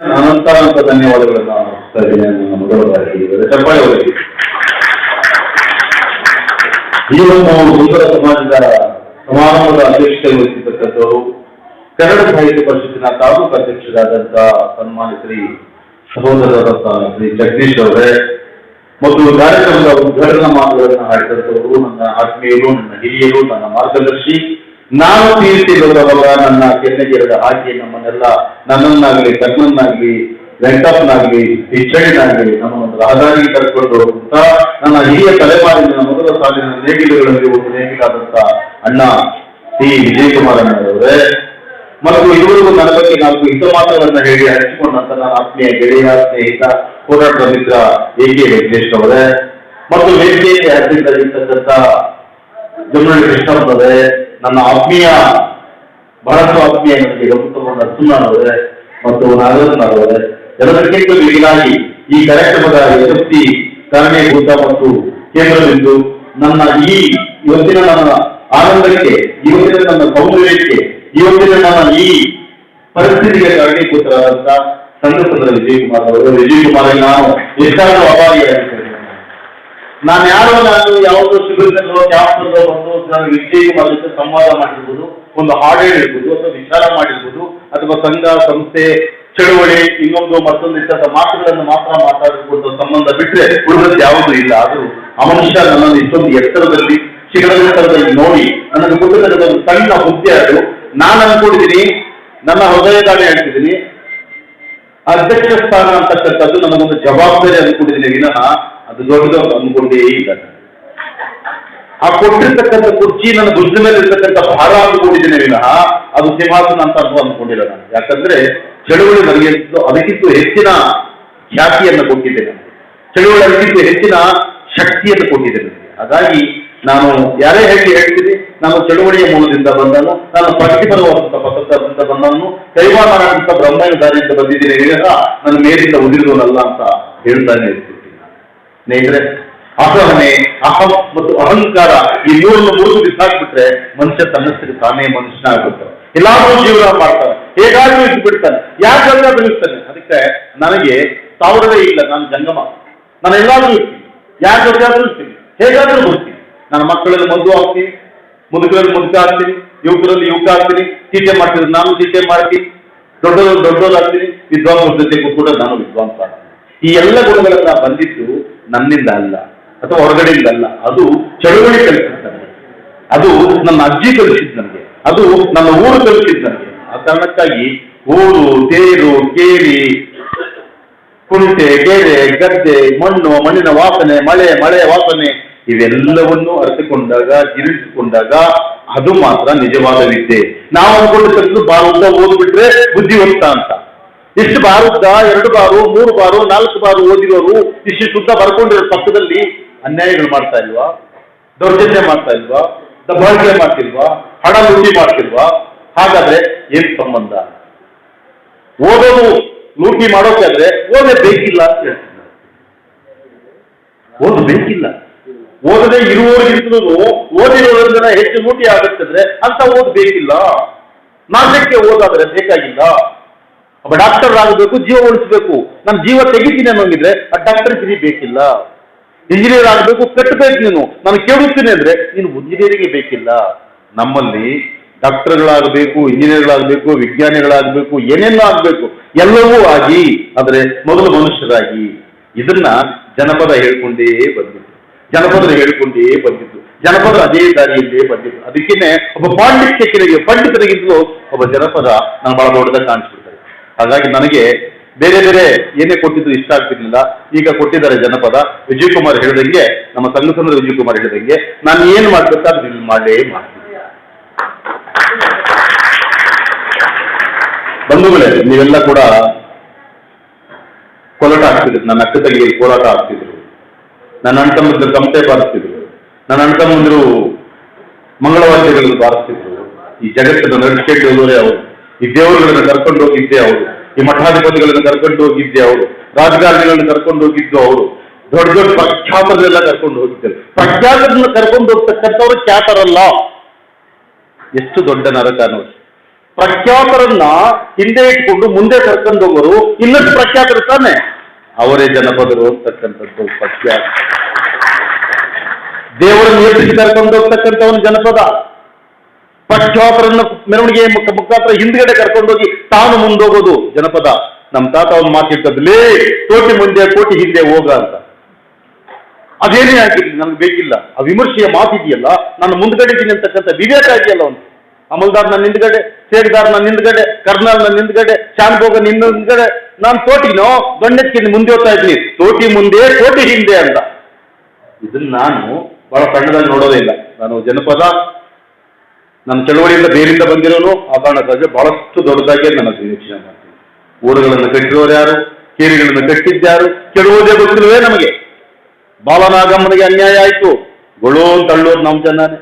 ಅನಂತ ಧನ್ಯವಾದಗಳನ್ನು ಅರ್ಪಿಸ್ತಾ ಇದ್ದೀನಿ. ನನ್ನ ಮೊದಲ ಬಾರಿ ಚಪ್ಪಾಳೆ ಹೋಗಿ ಈ ಒಂದು ಸುಂದರ ಸಮಾಜದ ಸಮಾರಂಭದ ಅಧ್ಯಕ್ಷತೆ ವಹಿಸಿರ್ತಕ್ಕಂಥವರು ಕನ್ನಡ ಸಾಹಿತ್ಯ ಪರಿಷತ್ತಿನ ತಾಲೂಕು ಅಧ್ಯಕ್ಷರಾದಂತಹ ಸನ್ಮಾನ್ಯ ಶ್ರೀ ಸಹೋದರರಾದ ಶ್ರೀ ಜಗದೀಶ್ ಅವರೇ ಮತ್ತು ಕಾರ್ಯಕ್ರಮದ ಉದ್ಘಾಟನಾ ಮಾತುಗಳನ್ನು ಹಾಡಿದಂಥವರು ನನ್ನ ಆತ್ಮೀಯರು, ನನ್ನ ಹಿರಿಯರು, ನನ್ನ ಮಾರ್ಗದರ್ಶಿ, ನಾನು ತೀರ್ತಿರುವವಾಗ ನನ್ನ ಕೆನ್ನೆಗೆರದ ಹಾಕಿ ನನ್ನನ್ನಾಗಲಿ ಕರ್ಣನ್ನಾಗ್ಲಿ ವೆಂಕಟಪ್ಪನಾಗ್ಲಿ ಪಿಚ್ಚಣ್ಣಿನಾಗ್ಲಿ ನಮ್ಮನ್ನು ರಹದಾರಿಗೆ ಕರ್ಕೊಂಡು ಹೋಗುತ್ತ ನನ್ನ ಹಿರಿಯ ತಲೆಮಾರಿನ ಮೊದಲ ಸಾಲಿನ ನೇಗಿಲುಗಳಲ್ಲಿ ಒಂದು ನೇಗಿಲಾದಂತ ಅಣ್ಣ ಟಿ ವಿಜಯಕುಮಾರ್ ಅಣ್ಣವರೇ ಮತ್ತು ಇವರಿಗೂ ನನ್ನ ಬಗ್ಗೆ 4 ಹಿತ ಮಾತುಗಳನ್ನು ಹೇಳಿ ಹಂಚಿಕೊಂಡಂತ ನನ್ನ ಆತ್ಮೀಯ ಗೆಳೆಯ, ಸ್ನೇಹಿತ, ಹೋರಾಟದ ಮಿತ್ರ ಎ.ಕೆ. ವೆಂಕಟೇಶ್ ಅವರೇ ಮತ್ತು ವೇದಿಕೆಯಲ್ಲಿ ಹತ್ತಿರತಕ್ಕಂಥ ಜಮನಹಳ್ಳಿ ಕೃಷ್ಣಪ್ಪರೇ, ನನ್ನ ಆತ್ಮೀಯ ಬಹಳಷ್ಟು ಆತ್ಮೀಯ ನನಗೆ ಗಮನಿಸಿಕೊಂಡ ನರಸಿಂಹನವರೇ ಮತ್ತು ನಾಗರತ್ನವರೇ, ಎಲ್ಲದಕ್ಕಿಂತ ಮಿಗಿಲಾಗಿ ಈ ಕಾರ್ಯಕ್ರಮದ ಯಶಸ್ವಿ ಕಾರಣೀಭೂತ ಮತ್ತು ಕೇಂದ್ರಬಿಂದು ನನ್ನ ಇವತ್ತಿನ ನನ್ನ ಆನಂದಕ್ಕೆ, ಇವತ್ತಿನ ನನ್ನ ಸೌಂದರ್ಯಕ್ಕೆ, ಇವತ್ತಿನ ನನ್ನ ಈ ಪರಿಸ್ಥಿತಿಗೆ ಕಾರಣೀಭೂತರಾದಂತ ಸಂಘಸಂದ್ರ ವಿಜಯಕುಮಾರ್ ಅವರು. ವಿಜಯಕುಮಾರ್ಗೆ ನಾನು ಎಷ್ಟಾದರೂ ಅಭಾರಿಯಾಗಿದ್ದೇನೆ. ನಾನು ಯಾವುದೋ ಶಿಬಿರದಲ್ಲೋ ಕ್ಯಾಂಪಲ್ಲೋ ಬಂದು ವಿಜಯಕುಮಾರ್ ಜೊತೆ ಸಂವಾದ ಮಾಡಿರ್ಬೋದು, ಒಂದು ಹಾಡು ಹೇಳಿರ್ಬೋದು, ಅಥವಾ ವಿಚಾರ ಮಾಡಿರ್ಬೋದು, ಅಥವಾ ಸಂಘ ಸಂಸ್ಥೆ ಚಳುವಳಿ ಇನ್ನೊಂದು ಮತ್ತೊಂದು ಇದ್ದ ಮಾತುಗಳನ್ನು ಮಾತ್ರ ಮಾತಾಡಿಕೊಳ್ಳುವ ಸಂಬಂಧ ಬಿಟ್ಟರೆ ಉಳಿದದ್ದು ಯಾವುದೂ ಇಲ್ಲ. ಆದರೂ ಆ ಮನುಷ್ಯ ನನ್ನನ್ನು ಇಷ್ಟೊಂದು ಎತ್ತರದಲ್ಲಿ ಶಿಖರದ ಎತ್ತರದಲ್ಲಿ ನೋಡಿ ನನಗೆ ಕೊಟ್ಟಿದ್ದ ಒಂದು ಸಣ್ಣ ಹುದ್ದೆ ಅದು. ನಾನು ಅನ್ಕೊಂಡಿದ್ದೀನಿ, ನನ್ನ ಹೃದಯದಾನೆ ಹೇಳ್ತಿದ್ದೀನಿ, ಅಧ್ಯಕ್ಷ ಸ್ಥಾನ ಅಂತಕ್ಕಂಥದ್ದು ನಮಗೊಂದು ಜವಾಬ್ದಾರಿ ಅನ್ಕೊಂಡಿದ್ದೀನಿ ವಿನಃ ಅದು ದೊಡ್ಡದು ಅಂದ್ಕೊಂಡೇ ಇಲ್ಲ. ಆ ಕೊಟ್ಟಿರ್ತಕ್ಕಂಥ ಕುರ್ಚಿ ನನ್ನ ಭುಜದ ಮೇಲೆ ಇರ್ತಕ್ಕಂಥ ಭಾರ ಅಂದ್ಕೊಂಡಿದ್ದೀನಿ ವಿನಃ ಅದು ಸಿಂಹಾಸನ ಅಂತ ಅಂದ್ಕೊಂಡಿಲ್ಲ ನಾನು. ಯಾಕಂದ್ರೆ ಚಳುವಳಿ ನನಗೆ ಅದಕ್ಕಿಂತ ಹೆಚ್ಚಿನ ಖ್ಯಾತಿಯನ್ನು ಕೊಟ್ಟಿದ್ದೇನೆ, ಚಳುವಳಿ ಅದಕ್ಕಿಂತ ಹೆಚ್ಚಿನ ಶಕ್ತಿಯನ್ನು ಕೊಟ್ಟಿದ್ದೇನೆ. ಹಾಗಾಗಿ ನಾನು ಯಾರೇ ಹೇಳ್ತೀನಿ, ನಾನು ಚಳುವಳಿಯ ಮೂಲದಿಂದ ಬಂದನು, ನಾನು ಪ್ರಗತಿ ಬರುವಂತ ಪಥದಿಂದ ಬಂದನು, ಕೈವಾನಂತ ಬ್ರಹ್ಮನ ದಾರಿಯಿಂದ ಬಂದಿದ್ದೀನಿ ವಿನಃ ನನ್ನ ಮೇಲಿಂದ ಉದಿರುವುದಲ್ಲ ಅಂತ ಹೇಳ್ತಾನೆ ಇರ್ತೀನಿ. ಸ್ನೇಹಿತರೆ, ಅಸಹನೆ, ಅಹಂ ಮತ್ತು ಅಹಂಕಾರ ಈ ಮೂರನ್ನು ಮುರಿದು ಬಿಸಾಕ್ಬಿಟ್ರೆ ಮನುಷ್ಯ ತನ್ನಷ್ಟಕ್ಕೆ ತಾನೇ ಮನುಷ್ಯನಾಗುತ್ತಾರೆ. ಎಲ್ಲಾದ್ರೂ ಜೀವನ ಮಾಡ್ತಾನೆ, ಹೇಗಾದ್ರೂ ಇದ್ದು ಬಿಡ್ತಾನೆ, ಯಾಕಾದ್ರೂ ಇರ್ತಾನೆ. ಅದಕ್ಕೆ ನನಗೆ ತಾವರವೇ ಇಲ್ಲ, ನಾನು ಜಂಗಮ, ನಾನು ಎಲ್ಲಾದ್ರೂ ಇರ್ತೀನಿ, ಯಾರ ಜೊತೆಯಾದ್ರೂ ಇರ್ತೀನಿ, ಹೇಗಾದ್ರೂ ಬರ್ತೀನಿ. ನನ್ನ ಮಕ್ಕಳಲ್ಲಿ ಮದುವೆ ಆಗ್ತೀನಿ, ಮುದುಕರಲ್ಲಿ ಮುದುಕ ಆಗ್ತೀನಿ, ಯುವಕರಲ್ಲಿ ಯುವಕ ಆಗ್ತೀನಿ, ಟೀಚೆ ಮಾಡ್ತೀನಿ, ನಾನು ಟೀಚೆ ಮಾಡ್ತೀನಿ, ದೊಡ್ಡೋದಾಗ್ತೀನಿ, ವಿದ್ವಾಂಸರ ಜೊತೆ ಕೂಡ ನಾನು ವಿದ್ವಾಂಸ ಆಗ್ತೀನಿ. ಈ ಎಲ್ಲ ಗುಣಗಳನ್ನ ಬಂದಿದ್ದು ನನ್ನಿಂದ ಅಲ್ಲ ಅಥವಾ ಹೊರಗಡೆಯಿಂದ ಅಲ್ಲ, ಅದು ಚಳುವಳಿ ಕಲಿಸಿದ್ ನನಗೆ, ಅದು ನನ್ನ ಅಜ್ಜಿ ಕಲಿಸಿದ್ ನನಗೆ, ಅದು ನನ್ನ ಊರು ಕಲಿಸಿದ್ ನನಗೆ. ಆ ಕಾರಣಕ್ಕಾಗಿ ಊರು, ತೇರು, ಕೇರಿ, ಕುಂಟೆ, ಕೆರೆ, ಗದ್ದೆ, ಮಣ್ಣು, ಮಣ್ಣಿನ ವಾಸನೆ, ಮಳೆಯ ವಾಸನೆ ಇವೆಲ್ಲವನ್ನೂ ಅರಿತುಕೊಂಡಾಗ, ಜೀರ್ಣಿಸಿಕೊಂಡಾಗ ಅದು ಮಾತ್ರ ನಿಜವಾದ ವಿದ್ಯೆ. ನಾವು ಅಂದ್ಕೊಂಡಿರ್ತಕ್ಕಂಥ ಬಾರುದ್ದ ಓದ್ಬಿಟ್ರೆ ಬುದ್ಧಿವಂತ ಅಂತ. ಇಷ್ಟು ಬಾರುದ್ದ 2 ಬಾರು 3 ಬಾರು 4 ಬಾರು ಓದಿರೋರು ಇಷ್ಟು ಶುದ್ಧ ಬರ್ಕೊಂಡಿರೋ ಪಕ್ಕದಲ್ಲಿ ಅನ್ಯಾಯಗಳು ಮಾಡ್ತಾ ಇಲ್ವಾ, ದೌರ್ಜನ್ಯ ಮಾಡ್ತಾ ಇಲ್ವಾ, ದಬ್ಬಾಳಿಕೆ ಮಾಡ್ತಿಲ್ವಾ, ಹಣ ಲೂಟಿ ಮಾಡ್ತಿಲ್ವಾ? ಹಾಗಾದ್ರೆ ಏನ್ ಸಂಬಂಧ? ಓದೋದು ಲೂಟಿ ಮಾಡೋಕಾದ್ರೆ ಓದೇ ಬೇಕಿಲ್ಲ ಅಂತ ಹೇಳ್ತಿದ್ದಾರೆ. ಓದು ಬೇಕಿಲ್ಲ, ಓದದೆ ಇರುವವರಿಗಿಂತಲೂ ಓದಿರೋದ್ರಿಂದ ಹೆಚ್ಚು ಲೂಟಿ ಆಗುತ್ತಿದ್ರೆ ಅಂತ ಓದ್ ಬೇಕಿಲ್ಲ. ನಾಶಕ್ಕೆ ಓದಾದ್ರೆ ಬೇಕಾಗಿಲ್ಲ. ಒಬ್ಬ ಡಾಕ್ಟರ್ ಆಗಬೇಕು, ಜೀವ ಉಳಿಸ್ಬೇಕು, ನಾನು ಜೀವ ತೆಗಿತೀನಿ ಅನ್ನೋಂಗಿದ್ರೆ ಆ ಡಾಕ್ಟರ್ ಗಿರಿ ಬೇಕಿಲ್ಲ. ಇಂಜಿನಿಯರ್ ಆಗಬೇಕು, ಕಟ್ಟಬೇಕು, ನಾನು ಕೇಳುತ್ತೀನಿ ಅಂದ್ರೆ ನೀನು ಇಂಜಿನಿಯರಿಂಗ್ ಬೇಕಿಲ್ಲ. ನಮ್ಮಲ್ಲಿ ಡಾಕ್ಟರ್ಗಳಾಗಬೇಕು, ಇಂಜಿನಿಯರ್ಗಳಾಗಬೇಕು, ವಿಜ್ಞಾನಿಗಳಾಗಬೇಕು, ಏನೇನೋ ಆಗಬೇಕು, ಎಲ್ಲವೂ ಆಗಿ ಆದರೆ ಮೊದಲು ಮನುಷ್ಯರಾಗಿ. ಇದನ್ನ ಜನಪದ ಹೇಳ್ಕೊಂಡೇ ಬಂದಿತ್ತು, ಜನಪದರು ಹೇಳ್ಕೊಂಡೇ ಬಂದಿತ್ತು, ಜನಪದ ಅದೇ ದಾರಿಯಲ್ಲೇ ಬಂದಿತ್ತು. ಅದಕ್ಕೇನೆ ಒಬ್ಬ ಪಂಡಿತರಿಗಿಂತಲೂ ಒಬ್ಬ ಜನಪದ ನಾನು ಬಹಳ ದೊಡ್ಡದಾಗಿ ಕಾಣಿಸ್ಬಿಡ್ತಾರೆ. ಹಾಗಾಗಿ ನನಗೆ ಬೇರೆ ಬೇರೆ ಏನೇ ಕೊಟ್ಟಿದ್ದು ಇಷ್ಟ ಆಗ್ತಿರ್ಲಿಲ್ಲ. ಈಗ ಕೊಟ್ಟಿದ್ದಾರೆ ಜನಪದ. ವಿಜಯಕುಮಾರ್ ಹೇಳಿದಂಗೆ, ನಮ್ಮ ಸಂಘಸಂದ್ರ ವಿಜಯಕುಮಾರ್ ಹೇಳಿದಂಗೆ ನಾನು ಏನು ಮಾಡ್ಬೇಕು ಅದನ್ನ ಮಾಡೇ ಮಾಡ್ತೀನಿ. ಬಂಧುಗಳೇ, ನೀವೆಲ್ಲ ಕೂಡ ಕೋಲಾಟ ಆಗ್ತಿದ್ರು, ನನ್ನ ಅಕ್ಕ ತಂಗಿಯಲ್ಲಿ ಕೋಲಾಟ ಆಗ್ತಿದ್ರು, ನನ್ನ ಅಣ್ಣ ತಮ್ಮಂದ್ರು ಕಮಟೆ ಬಾರಿಸ್ತಿದ್ರು, ನನ್ನ ಅಣ್ಣ ತಮ್ಮಂದ್ರು ಮಂಗಳವಾದ್ಯಗಳನ್ನು ಬಾರಿಸ್ತಿದ್ರು. ಈ ಜಗತ್ತನ್ನು ನಡೆಸಿಕೊಳ್ಳೋರೇ ಅವರು, ಈ ದೇವರುಗಳನ್ನು ಕರ್ಕೊಂಡು ಹೋಗಿದ್ದೆ ಅವರು, ಈ ಮಠಾಧಿಪತಿಗಳನ್ನು ಕರ್ಕೊಂಡು ಹೋಗಿದ್ದೆ ಅವರು, ರಾಜಕಾರಣಿಗಳನ್ನು ಕರ್ಕೊಂಡು ಹೋಗಿದ್ದು ಅವರು, ದೊಡ್ಡ ದೊಡ್ಡ ಪ್ರಖ್ಯಾತರನ್ನೆಲ್ಲ ಕರ್ಕೊಂಡು ಹೋಗಿದ್ದರು. ಪ್ರಖ್ಯಾತರನ್ನ ಕರ್ಕೊಂಡು ಹೋಗ್ತಕ್ಕಂಥವ್ರು ಖ್ಯಾತರಲ್ಲ. ಎಷ್ಟು ದೊಡ್ಡ ನರಕ ನೋಡಿ. ಪ್ರಖ್ಯಾತರನ್ನ ಹಿಂದೆ ಇಟ್ಕೊಂಡು ಮುಂದೆ ಕರ್ಕೊಂಡು ಹೋಗೋರು ಇನ್ನಷ್ಟು ಪ್ರಖ್ಯಾತರು ತಾನೆ, ಅವರೇ ಜನಪದರು ಅಂತಕ್ಕಂಥದ್ದು ಪ್ರಖ್ಯಾತ. ದೇವರನ್ನು ಎತ್ತಿಸಿ ಕರ್ಕೊಂಡು ಹೋಗ್ತಕ್ಕಂಥವನು ಜನಪದ. ಪ್ರಖ್ಯಾತರನ್ನ ಮೆರವಣಿಗೆ ಮುಖಾಂತರ ಹಿಂದ್ಗಡೆ ಕರ್ಕೊಂಡೋಗಿ ತಾನು ಮುಂದೋಗೋದು ಜನಪದ. ನಮ್ಮ ತಾತ ಅವ್ನು ಮಾತಿರ್ತದಲ್ಲಿ ಕೋಟಿ ಮುಂದೆ ಕೋಟಿ ಹಿಂದೆ ಹೋಗ ಅಂತ. ಅದೇನೇ ಆಗಿರ್ಲಿ ನನಗೆ ಬೇಕಿಲ್ಲ, ಆ ವಿಮರ್ಶೆಯ ಮಾತಿದೆಯಲ್ಲ, ನಾನು ಮುಂದ್ಗಡೆ ಇದ್ದೀನಿ ಅಂತಕ್ಕಂಥ ವಿವೇಕ ಇದೆಯಲ್ಲ ಅವನು. ಅಮಲ್ದಾರ್ ನನ್ನ ಹಿಂದ್ಗಡೆ, ಸೇಡ್ದಾರ್ ನನ್ನ ಹಿಂದ್ಗಡೆ, ಕರ್ನಾಲ್ ನನ್ನ ಹಿಂದ್ಗಡೆ, ಶಾನ್ಭೋಗ ನಿನ್ನ ಹಿಂದ್ಗಡೆ, ನಾನು ತೋಟಿನೋ ಗಂಡೆತ್ತೀನಿ ಮುಂದೆ ಹೋಗ್ತಾ ಇದ್ದೀನಿ, ತೋಟಿ ಮುಂದೆ ಕೋಟಿ ಹಿಂದೆ ಅಂತ. ಇದನ್ನ ನಾನು ಬಹಳ ಸಣ್ಣದಾಗಿ ನೋಡೋದೇ ಇಲ್ಲ. ನಾನು ಜನಪದ ನನ್ನ ಚಳವಳಿಯಿಂದ ಬೇರಿಂದ ಬಂದಿರೋನು, ಆ ಕಾರಣಕ್ಕಾಗಿ ಬಹಳಷ್ಟು ದೊಡ್ಡದಾಗಿ ನನ್ನ ಯೋಚನೆ ಮಾಡ್ತೀನಿ. ಊರುಗಳನ್ನು ಕಟ್ಟಿರೋರು ಯಾರು, ಕೇರಿಗಳನ್ನು ಕಟ್ಟಿದ್ಯಾರು, ಕೆಡುವುದೇ ಗೊತ್ತಿಲ್ವೇ ನಮಗೆ. ಬಾಲನಾಗಮ್ಮನಿಗೆ ಅನ್ಯಾಯ ಆಯ್ತು, ಗೊಳೋ ತಳ್ಳೋರು ನಮ್ಮ ಜನನೇ.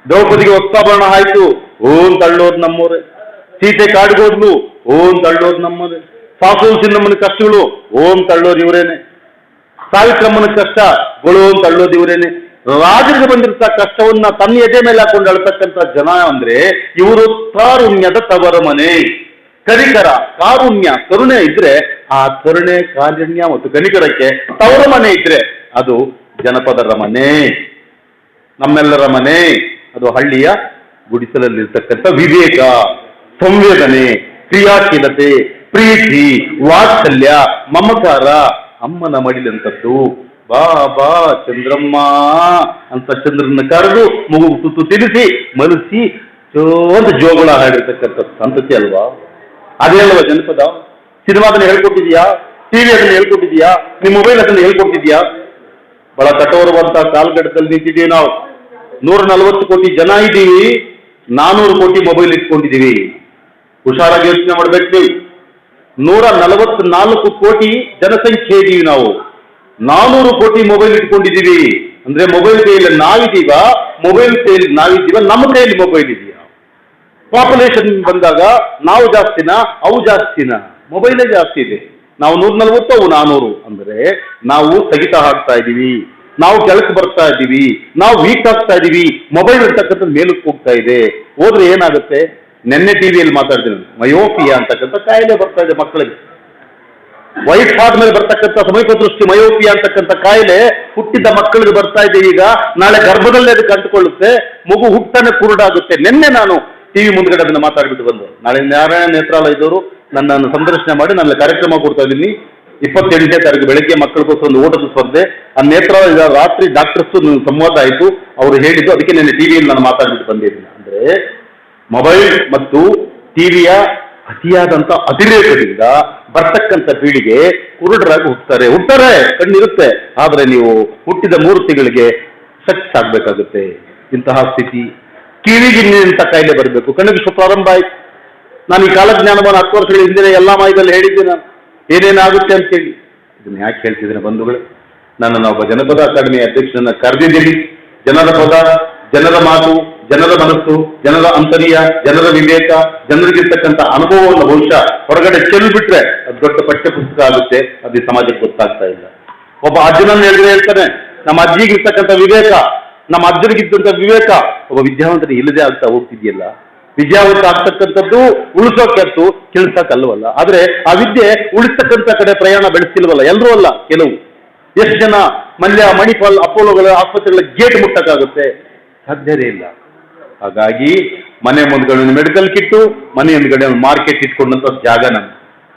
ದ್ರೌಪದಿಗೆ ವಸ್ತ್ರಾಭರಣ ಆಯ್ತು, ಓನ್ ತಳ್ಳೋರು ನಮ್ಮೂರೇ. ಸೀತೆ ಕಾಡಿಗೋದ್ಲು, ಓನ್ ತಳ್ಳೋರು ನಮ್ಮದೇ. ಸಾಸು ಚಿನ್ನಮ್ಮನ ಕಷ್ಟಗಳು, ಓನ್ ತಳ್ಳೋರು ಇವರೇನೆ. ಸಾವಿತ್ರಮ್ಮನ ಕಷ್ಟ, ಗೊಳೋನ್ ತಳ್ಳೋದು ಇವರೇನೆ. ರಾಜರಿಗೆ ಬಂದಿರ್ತ ಕಷ್ಟವನ್ನ ತನ್ನ ಎದೆ ಮೇಲೆ ಹಾಕೊಂಡು ಅಳ್ತಕ್ಕಂಥ ಜನ ಅಂದ್ರೆ ಇವರು ತಾರುಣ್ಯದ ತವರ ಮನೆ. ಕನಿಕರ, ಕಾರುಣ್ಯ, ಕರುಣೆ ಇದ್ರೆ ಆ ಕರುಣೆ, ಕಾರುಣ್ಯ ಮತ್ತು ಕನಿಕರಕ್ಕೆ ತವರ ಮನೆ ಇದ್ರೆ ಅದು ಜನಪದರ ಮನೆ, ನಮ್ಮೆಲ್ಲರ ಮನೆ. ಅದು ಹಳ್ಳಿಯ ಗುಡಿಸಲಲ್ಲಿರ್ತಕ್ಕಂಥ ವಿವೇಕ, ಸಂವೇದನೆ, ಕ್ರಿಯಾಶೀಲತೆ, ಪ್ರೀತಿ, ವಾತ್ಸಲ್ಯ, ಮಮಕಾರ, ಅಮ್ಮನ ಮಡಿಲಂತದ್ದು. ಬಾ ಬಾ ಚಂದ್ರಮ್ಮ ಅಂತ ಚಂದ್ರನ ಕರೆದು ಮಗು ತುತ್ತು ತಿನ್ನಿಸಿ ಮಲಸಿ ಅಂತ ಜೋಗಳ ಹಾಡಿರ್ತಕ್ಕಂಥ ಸಂತತಿ ಅಲ್ವಾ? ಅದೇ ಅಲ್ವಾ ಜನಪದ? ಸಿನಿಮಾದನ್ನ ಹೇಳ್ಕೊಟ್ಟಿದ್ಯಾ? ಟಿವಿ ಅದನ್ನ ಹೇಳ್ಕೊಟ್ಟಿದ್ಯಾ? ನಿಮ್ಮ ಮೊಬೈಲ್ ಅದನ್ನ ಹೇಳ್ಕೊಟ್ಟಿದ್ಯಾ? ಬಹಳ ಕಠೋರವಂತ ಕಾಲ್ಗಡದಲ್ಲಿ ನಿಂತಿದ್ದೀವಿ ನಾವು. 140 ಕೋಟಿ ಜನ ಇದ್ದೀವಿ, 400 ಕೋಟಿ ಮೊಬೈಲ್ ಇಟ್ಕೊಂಡಿದ್ದೀವಿ. ಹುಷಾರಾಗಿ ಯೋಚನೆ ಮಾಡ್ಬೇಕು ನೀವು. 144 ಕೋಟಿ ಜನಸಂಖ್ಯೆ ಇದ್ದೀವಿ ನಾವು, 400 ಕೋಟಿ ಮೊಬೈಲ್ ಇಟ್ಕೊಂಡಿದ್ದೀವಿ. ಅಂದ್ರೆ ಮೊಬೈಲ್ ಕೈಯಲ್ಲಿ ನಾವಿದ್ದೀವ, ಮೊಬೈಲ್ ಕೈಯಲ್ಲಿ ನಾವಿದ್ದೀವ, ನಮ್ಮ ಕೈಯಲ್ಲಿ ಮೊಬೈಲ್ ಇದೆಯಾ? ಪಾಪ್ಯುಲೇಷನ್ ಬಂದಾಗ ನಾವು ಜಾಸ್ತಿನಾ ಅವು ಜಾಸ್ತಿನಾ? ಮೊಬೈಲೇ ಜಾಸ್ತಿ ಇದೆ. ನಾವು 140, ಅವು 400. ಅಂದ್ರೆ ನಾವು ಸ್ಥಗಿತ ಹಾಕ್ತಾ ಇದ್ದೀವಿ, ನಾವು ಕೆಳಕ್ಕೆ ಬರ್ತಾ ಇದ್ದೀವಿ, ನಾವು ವೀಕ್ ಆಗ್ತಾ ಇದ್ದೀವಿ. ಮೊಬೈಲ್ ಇರ್ತಕ್ಕಂಥದ್ದು ಮೇಲಕ್ಕೆ ಹೋಗ್ತಾ ಇದೆ. ಹೋದ್ರೆ ಏನಾಗುತ್ತೆ? ನೆನ್ನೆ ಟಿವಿಯಲ್ಲಿ ಮಾತಾಡ್ತೀನಿ, ಮಯೋಪಿಯಾ ಅಂತಕ್ಕಂಥ ಕಾಯಿಲೆ ಬರ್ತಾ ಇದೆ ಮಕ್ಕಳಿಗೆ. ವಯಸ್ಸಾದ್ಮೇಲೆ ಬರ್ತಕ್ಕಂಥ ಸಮೀಪ ದೃಷ್ಟಿ ಮಯೋಪಿಯಾ ಅಂತಕ್ಕಂಥ ಕಾಯಿಲೆ ಹುಟ್ಟಿದ ಮಕ್ಕಳಿಗೆ ಬರ್ತಾ ಇದೆ. ಈಗ ನಾಳೆ ಗರ್ಭದಲ್ಲೇ ಅದಕ್ಕೆ ಅಂಟುಕೊಳ್ಳುತ್ತೆ, ಮಗು ಹುಟ್ಟನೆ ಕುರುಡಾಗುತ್ತೆ. ನಿನ್ನೆ ನಾನು ಟಿವಿ ಮುಂದ್ಗಡೆ ಅದನ್ನ ಮಾತಾಡ್ಬಿಟ್ಟು ಬಂದು, ನಾಳೆ ನಾರಾಯಣ ನೇತ್ರಾಲಯದವರು ನನ್ನನ್ನು ಸಂದರ್ಶನ ಮಾಡಿ ನನ್ನ ಕಾರ್ಯಕ್ರಮ ಕೊಡ್ತಾ ಇದ್ದೀನಿ. 28ನೇ ತಾರೀಕು ಬೆಳಗ್ಗೆ ಮಕ್ಕಳಿಗೋಸ್ಕರ ಒಂದು ಓಟದ ಸ್ಪರ್ಧೆ. ಆ ನೇತ್ರಾಲಯದ ರಾತ್ರಿ ಡಾಕ್ಟರ್ಸ್ ಸಂವಾದ ಆಯಿತು, ಅವರು ಹೇಳಿದ್ದು. ಅದಕ್ಕೆ ನನ್ನ ಟಿವಿಯಲ್ಲಿ ನಾನು ಮಾತಾಡ್ಬಿಟ್ಟು ಬಂದಿದ್ದೀನಿ. ಅಂದ್ರೆ ಮೊಬೈಲ್ ಮತ್ತು ಟಿವಿಯ ಅತಿಯಾದಂಥ ಅತಿರೇಕದಿಂದ ಬರ್ತಕ್ಕಂಥ ಪೀಳಿಗೆ ಕುರುಡರಾಗಿ ಹುಟ್ತಾರೆ, ಕಣ್ಣಿರುತ್ತೆ. ಆದರೆ ನೀವು ಹುಟ್ಟಿದ 3 ತಿಂಗಳಿಗೆ ಸಕ್ಸ್ ಆಗಬೇಕಾಗುತ್ತೆ. ಇಂತಹ ಸ್ಥಿತಿ. ಕಿವಿಗಿನ್ನಿಂತ ಕಾಯಿಲೆ ಬರಬೇಕು, ಕಣ್ಣಿಗೆ ಪ್ರಾರಂಭ ಆಯ್ತು. ನಾನು ಈ ಕಾಲಜ್ಞಾನವನ್ನು 10 ವರ್ಷಗಳ ಹಿಂದೆ ಎಲ್ಲ ಮಾಹಿತಿಯಲ್ಲಿ ಹೇಳಿದ್ದೆ ನಾನು ಏನೇನಾಗುತ್ತೆ ಅಂತೇಳಿ. ಇದನ್ನು ಯಾಕೆ ಹೇಳ್ತಿದ್ದೇನೆ ಬಂಧುಗಳೇ? ನನ್ನನ್ನು ಒಬ್ಬ ಜನಪದ ಅಕಾಡೆಮಿ ಅಧ್ಯಕ್ಷರನ್ನ ಕರೆದಿದ್ದೀನಿ. ಜನರ ಪದ, ಜನರ ಮಾತು, ಜನರ ಮನಸ್ಸು, ಜನರ ಅಂತರ್ಯ, ಜನರ ವಿವೇಕ, ಜನರಿಗಿರ್ತಕ್ಕಂಥ ಅನುಭವವನ್ನು ಬಹುಶಃ ಹೊರಗಡೆ ಚೆಲ್ಬಿಟ್ರೆ ಅದು ದೊಡ್ಡ ಪಠ್ಯ ಪುಸ್ತಕ ಆಗುತ್ತೆ. ಅದು ಸಮಾಜಕ್ಕೆ ಗೊತ್ತಾಗ್ತಾ ಇಲ್ಲ. ಒಬ್ಬ ಅಜ್ಜನನ್ನು ಹೇಳಿದ್ರೆ ಹೇಳ್ತಾನೆ, ನಮ್ಮ ಅಜ್ಜಿಗಿರ್ತಕ್ಕಂಥ ವಿವೇಕ, ನಮ್ಮ ಅಜ್ಜನಿಗಿದ್ದಂಥ ವಿವೇಕ ಒಬ್ಬ ವಿದ್ಯಾವಂತನಿಗೆ ಇಲ್ಲದೆ ಆಗ್ತಾ ಹೋಗ್ತಿದೆಯಲ್ಲ. ವಿದ್ಯಾವಂತ ಆಗ್ತಕ್ಕಂಥದ್ದು ಉಳಿಸೋಕ್ಕಂತೂ ಕೆಲಸಕ್ಕಲ್ವಲ್ಲ. ಆದ್ರೆ ಆ ವಿದ್ಯೆ ಉಳಿಸ್ತಕ್ಕಂಥ ಕಡೆ ಪ್ರಯಾಣ ಬೆಳೆಸ್ತಿಲ್ವಲ್ಲ. ಎಲ್ಲರೂ ಅಲ್ಲ, ಕೆಲವು. ಎಷ್ಟು ಜನ ಮಲ್ಯ, ಮಣಿಪಾಲ್, ಅಪೋಲೋಗಳ ಆಸ್ಪತ್ರೆಗಳ ಗೇಟ್ ಮುಟ್ಟಕ್ಕಾಗುತ್ತೆ? ಸಾಧ್ಯನೇ ಇಲ್ಲ. ಹಾಗಾಗಿ ಮನೆ ಮುಂದ್ಗಡೆ ಒಂದು ಮೆಡಿಕಲ್ ಕಿಟ್ಟು, ಮನೆ ಮುಂದ್ಗಡೆ ಒಂದು ಮಾರ್ಕೆಟ್ ಇಟ್ಕೊಂಡಂತ ಜಾಗ ನಮ್ಗೆ.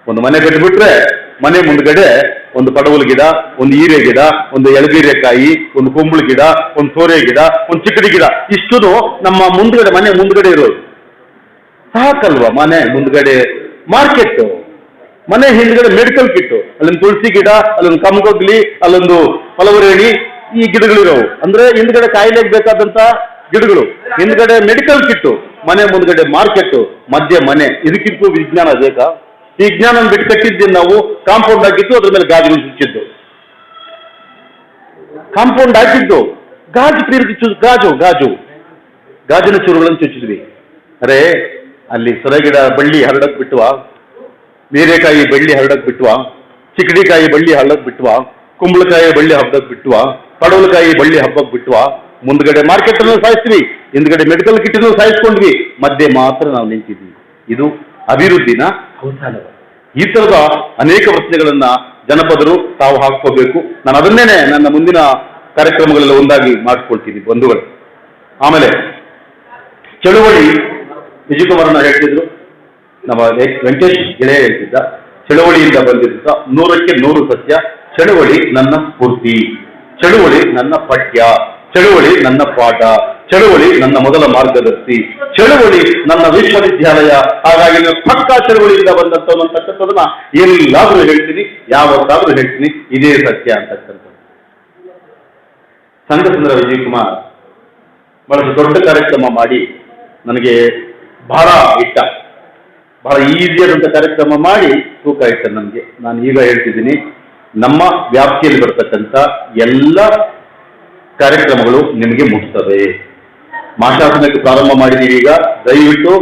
ಒಂದು ಮನೆ ಕಟ್ಟಿಬಿಟ್ರೆ ಮನೆ ಮುಂದ್ಗಡೆ ಒಂದು ಪಡವಲ ಗಿಡ, ಒಂದು ಹೀರೆ ಗಿಡ, ಒಂದು ಎಳಬೀರೆಕಾಯಿ, ಒಂದು ಕುಂಬಳ ಗಿಡ, ಒಂದು ಸೋರೆ ಗಿಡ, ಒಂದು ಚಿಕ್ಕಡಿ ಗಿಡ, ಇಷ್ಟು ನಮ್ಮ ಮುಂದ್ಗಡೆ, ಮನೆ ಮುಂದ್ಗಡೆ ಇರೋದು ಸಾಕಲ್ವಾ? ಮನೆ ಮುಂದ್ಗಡೆ ಮಾರ್ಕೆಟ್, ಮನೆ ಹಿಂದ್ಗಡೆ ಮೆಡಿಕಲ್ ಕಿಟ್ಟು, ಅಲ್ಲೊಂದು ತುಳಸಿ ಗಿಡ, ಅಲ್ಲೊಂದು ಕಮಗೊಗ್ಲಿ, ಅಲ್ಲೊಂದು ಫಲವರೇಣಿ, ಈ ಗಿಡಗಳಿರೋವು. ಅಂದ್ರೆ ಹಿಂದ್ಗಡೆ ಕಾಯಿಲೆಗೆ ಬೇಕಾದಂತ ಗಿಡಗಳು, ಹಿಂದ್ಗಡೆ ಮೆಡಿಕಲ್ ಕಿಟ್ಟು, ಮನೆ ಮುಂದ್ಗಡೆ ಮಾರ್ಕೆಟ್, ಮಧ್ಯೆ ಮನೆ. ಇದಕ್ಕಿಂತೂ ವಿಜ್ಞಾನ ಬೇಕಾ? ಈ ವಿಜ್ಞಾನ ಬಿಟ್ಟು ಕಟ್ಟಿದ್ದೀನಿ ನಾವು. ಕಾಂಪೌಂಡ್ ಹಾಕಿದ್ದು, ಅದ್ರ ಮೇಲೆ ಗಾಜು ಚುಚ್ಚಿದ್ದು, ಕಾಂಪೌಂಡ್ ಹಾಕಿದ್ದು, ಗಾಜಿನ ಚೂರುಗಳನ್ನು ಚುಚ್ಚಿದ್ವಿ. ಅರೆ ಅಲ್ಲಿ ಸೊರಗಿಡ ಬಳ್ಳಿ ಹರಡಕ್ ಬಿಟ್ಟುವ, ಹೀರೆಕಾಯಿ ಬಳ್ಳಿ ಹರಡಕ್ ಬಿಟ್ಟುವ, ಚಿಕ್ಕಡಿಕಾಯಿ ಬಳ್ಳಿ ಹರಡಕ್ ಬಿಟ್ಟುವ, ಕುಂಬಳಕಾಯಿ ಬಳ್ಳಿ ಹಬ್ಬಕ್ ಬಿಟ್ಟುವ, ಪಡವಲಕಾಯಿ ಬಳ್ಳಿ ಹಬ್ಬಕ್ ಬಿಟ್ಟುವ. ಮುಂದ್ಗಡೆ ಮಾರ್ಕೆಟ್ ಅನ್ನು ಸಾಯಿಸ್ತೀವಿ, ಹಿಂದ್ಗಡೆ ಮೆಡಿಕಲ್ ಕಿಟ್ ಸಾಯಿಸ್ಕೊಂಡ್ವಿ. ಮಧ್ಯೆ ಮಾತ್ರ ನಾವು ನಿಂತಿದ್ದೀವಿ. ಇದು ಅಭಿವೃದ್ಧಿನ ಅವಸಾನವ? ಈ ತರದ ಅನೇಕ ಪ್ರಶ್ನೆಗಳನ್ನ ಜನಪದರು ತಾವು ಹಾಕೋಬೇಕು. ನಾನು ಅದನ್ನೇನೆ ನನ್ನ ಮುಂದಿನ ಕಾರ್ಯಕ್ರಮಗಳೆಲ್ಲ ಒಂದಾಗಿ ಮಾಡಿಸ್ಕೊಳ್ತೀನಿ ಬಂಧುಗಳು. ಆಮೇಲೆ ಚಳುವಳಿ ವಿಜಯಕುಮಾರನ ಹೇಳ್ತಿದ್ರು, ನಮ್ಮ ವೆಂಕಟೇಶ್ ಗೆಳೆಯ ಹೇಳ್ತಿದ್ದ, ಚಳುವಳಿಯಿಂದ ಬಂದಿದ್ದ 100ಕ್ಕೆ 100 ಸತ್ಯ. ಚಳುವಳಿ ನನ್ನ ಸ್ಫೂರ್ತಿ, ಚಳುವಳಿ ನನ್ನ ಪಠ್ಯ, ಚಳುವಳಿ ನನ್ನ ಪಾಠ, ಚಳುವಳಿ ನನ್ನ ಮೊದಲ ಮಾರ್ಗದರ್ಶಿ, ಚಳುವಳಿ ನನ್ನ ವಿಶ್ವವಿದ್ಯಾಲಯ. ಹಾಗಾಗಿ ನಾನು ಪಕ್ಕಾ ಚಳುವಳಿಯಿಂದ ಬಂದಂತಕ್ಕಂಥದನ್ನ ಎಲ್ಲಾದ್ರೂ ಹೇಳ್ತೀನಿ, ಯಾವತ್ತಾದ್ರೂ ಹೇಳ್ತೀನಿ, ಇದೇ ಸತ್ಯ ಅಂತಕ್ಕಂಥದ್ದು. ಸಂಘಸುಂದರ ವಿಜಯಕುಮಾರ್ ಬಹಳ ದೊಡ್ಡ ಕಾರ್ಯಕ್ರಮ ಮಾಡಿ ನನಗೆ ಬಹಳ ಇಷ್ಟ, ಬಹಳ ಈಸಿಯಾದಂಥ ಕಾರ್ಯಕ್ರಮ ಮಾಡಿ ತೂಕ ಇಟ್ಟ ನನಗೆ. ನಾನು ಈಗ ಹೇಳ್ತಿದ್ದೀನಿ, ನಮ್ಮ ವ್ಯಾಪ್ತಿಯಲ್ಲಿ ಬರ್ತಕ್ಕಂಥ ಎಲ್ಲ ಕಾರ್ಯಕ್ರಮಗಳು ನಿಮಗೆ ಮುಟ್ತವೆ. ಮಾಶಾಸನಕ್ಕೆ ಪ್ರಾರಂಭ ಮಾಡಿದ್ದೀವಿ. ಈಗ ದಯವಿಟ್ಟು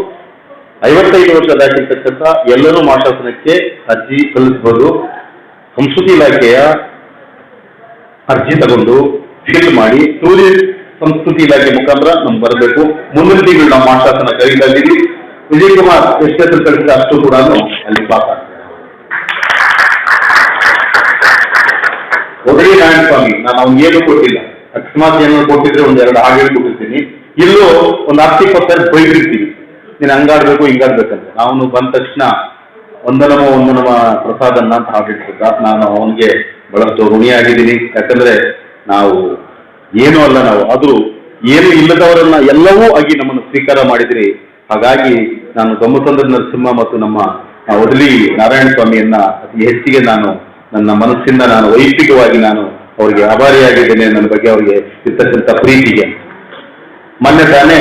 55 ವರ್ಷ ದಾಟಿರ್ತಕ್ಕಂಥ ಎಲ್ಲರೂ ಮಾಶಾಸನಕ್ಕೆ ಅರ್ಜಿ ಸಲ್ಲಿಸಬಹುದು. ಸಂಸ್ಕೃತಿ ಇಲಾಖೆಯ ಅರ್ಜಿ ತಗೊಂಡು ಫಿಲ್ ಮಾಡಿ ಟೂರಿಸ್ಟ್ ಸಂಸ್ಕೃತಿ ಇಲಾಖೆ ಮುಖಾಂತರ ನಮ್ಗೆ ಬರಬೇಕು. ಮುಂದಿನ ತಿಂಗಳು ನಾವು ಮಾಶಾಸನ ಕರೀಲಿದ್ದೀವಿ. ವಿಜಯಕುಮಾರ್ ಎಷ್ಟು ಹೆಸರು ಕಳಿಸಿದ ಅಷ್ಟು ಕೂಡ ಅಲ್ಲಿ ಪಾಸ್ ಆಗ್ತದೆ. ಒದಗಿ ನಾರಾಯಣ ಸ್ವಾಮಿ, ನಾನು ಅವ್ನಿಗೆ ಏನು ಕೊಟ್ಟಿಲ್ಲ, ಅಕಸ್ಮಾತ್ ಏನಾದ್ರು ಕೊಟ್ಟಿದ್ರೆ 1-2 ಹಾಗೆ ಕೊಟ್ಟಿರ್ತೀನಿ. ಇಲ್ಲೂ ಒಂದು 10-20 ಬೈದಿರ್ತೀವಿ, ನೀನು ಹಂಗಾಡ್ಬೇಕು ಹಿಂಗಾಡ್ಬೇಕಂತ. ಅವನು ಬಂದ ತಕ್ಷಣ ಒಂದನಮ ಪ್ರಸಾದನ್ನ ಅಂತ ಹಾಡಿಟ್ಟಿದ್ದ. ನಾನು ಅವನಿಗೆ ಬಹಳಷ್ಟು ಋಣಿಯಾಗಿದ್ದೀನಿ. ಯಾಕಂದ್ರೆ ನಾವು ಏನೂ ಅಲ್ಲ, ನಾವು ಆದ್ರೂ ಏನು ಇಲ್ಲದವರನ್ನ ಎಲ್ಲವೂ ಆಗಿ ನಮ್ಮನ್ನು ಸ್ವೀಕಾರ ಮಾಡಿದ್ರಿ. ಹಾಗಾಗಿ ನಾನು ಗಮ್ಮಸಂದ್ರ ನರಸಿಂಹ ಮತ್ತು ನಮ್ಮ ಒದಲಿ ನಾರಾಯಣ ಸ್ವಾಮಿಯನ್ನ ಅತಿ ಹೆಚ್ಚಿಗೆ ನಾನು ನನ್ನ ಮನಸ್ಸಿಂದ ನಾನು ವೈಯಕ್ತಿಕವಾಗಿ ನಾನು ಅವರಿಗೆ ಆಭಾರಿಯಾಗಿದ್ದೇನೆ, ನನ್ನ ಬಗ್ಗೆ ಅವರಿಗೆ ಇರ್ತಕ್ಕಂಥ ಪ್ರೀತಿಗೆ. ಮೊನ್ನೆ ತಾನೇ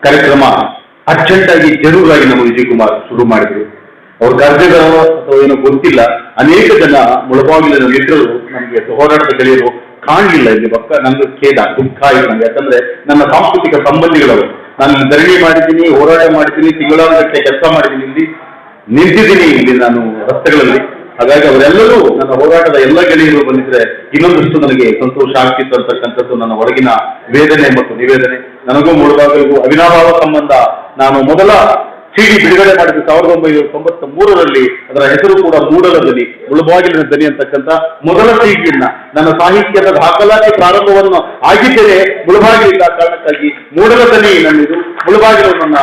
ಕಾರ್ಯಕ್ರಮ ಅರ್ಜೆಂಟಾಗಿ ಜರೂರಾಗಿ ನಮ್ಮ ವಿಜಯಕುಮಾರ್ ಶುರು ಮಾಡಿದ್ರು. ಅವ್ರ ಗರ್ಜೆಗಳು ಅಥವಾ ಏನೋ ಗೊತ್ತಿಲ್ಲ, ಅನೇಕ ಜನ ಮುಳಬಾಗಿಲಿನ ಮಿತ್ರರು ನಮಗೆ ಹೋರಾಟದ ಗೆಳೆಯರು ಕಾಣಲಿಲ್ಲ ಇಲ್ಲಿ ಪಕ್ಕ. ನನಗೆ ಖೇದ, ದುಃಖ ಆಯ್ತು ನನಗೆ. ಯಾಕಂದ್ರೆ ನನ್ನ ಸಾಂಸ್ಕೃತಿಕ ಸಂಬಂಧಿಗಳವರು. ನಾನು ಇಲ್ಲಿ ಧರಣಿ ಮಾಡಿದ್ದೀನಿ, ಹೋರಾಟ ಮಾಡಿದ್ದೀನಿ, ತಿಂಗಳಾಂಗಕ್ಕೆ ಕೆಲಸ ಮಾಡಿದ್ದೀನಿ, ಇಲ್ಲಿ ನಿಂತಿದ್ದೀನಿ ಇಲ್ಲಿ ನಾನು ರಸ್ತೆಗಳಲ್ಲಿ. ಹಾಗಾಗಿ ಅವರೆಲ್ಲರೂ ನನ್ನ ಹೋರಾಟದ ಎಲ್ಲ ಗೆಳೆಯರು ಬಂದಿದ್ರೆ ಇನ್ನೊಂದಷ್ಟು ನನಗೆ ಸಂತೋಷ ಆಗ್ತಿತ್ತು ಅಂತಕ್ಕಂಥದ್ದು ನನ್ನ ಒಳಗಿನ ವೇದನೆ ಮತ್ತು ನಿವೇದನೆ. ನನಗೂ ಮುಳಬಾಗಿಲಿಗೂ ಅವಿನಾಭಾವ ಸಂಬಂಧ. ನಾನು ಮೊದಲ ಸಿಡಿ ಬಿಡುಗಡೆ ಮಾಡಿದ 1993ರಲ್ಲಿ, ಅದರ ಹೆಸರು ಕೂಡ ಮೂಡಲ ದನಿ, ಮುಳಬಾಗಿಲಿನ ದನಿ ಅಂತಕ್ಕಂಥ ಮೊದಲ ಸಿಡಿಯನ್ನ ನನ್ನ ಸಾಹಿತ್ಯದ ದಾಖಲಾತಿ ಪ್ರಾರಂಭವನ್ನು ಆಗಿದ್ದರೆ ಮುಳಬಾಗಿಲಿದ್ದ ಕಾರಣಕ್ಕಾಗಿ ಮೂಡಲ ದನಿ ನನ್ನಿದು, ಮುಳಬಾಗಿಲು ನನ್ನ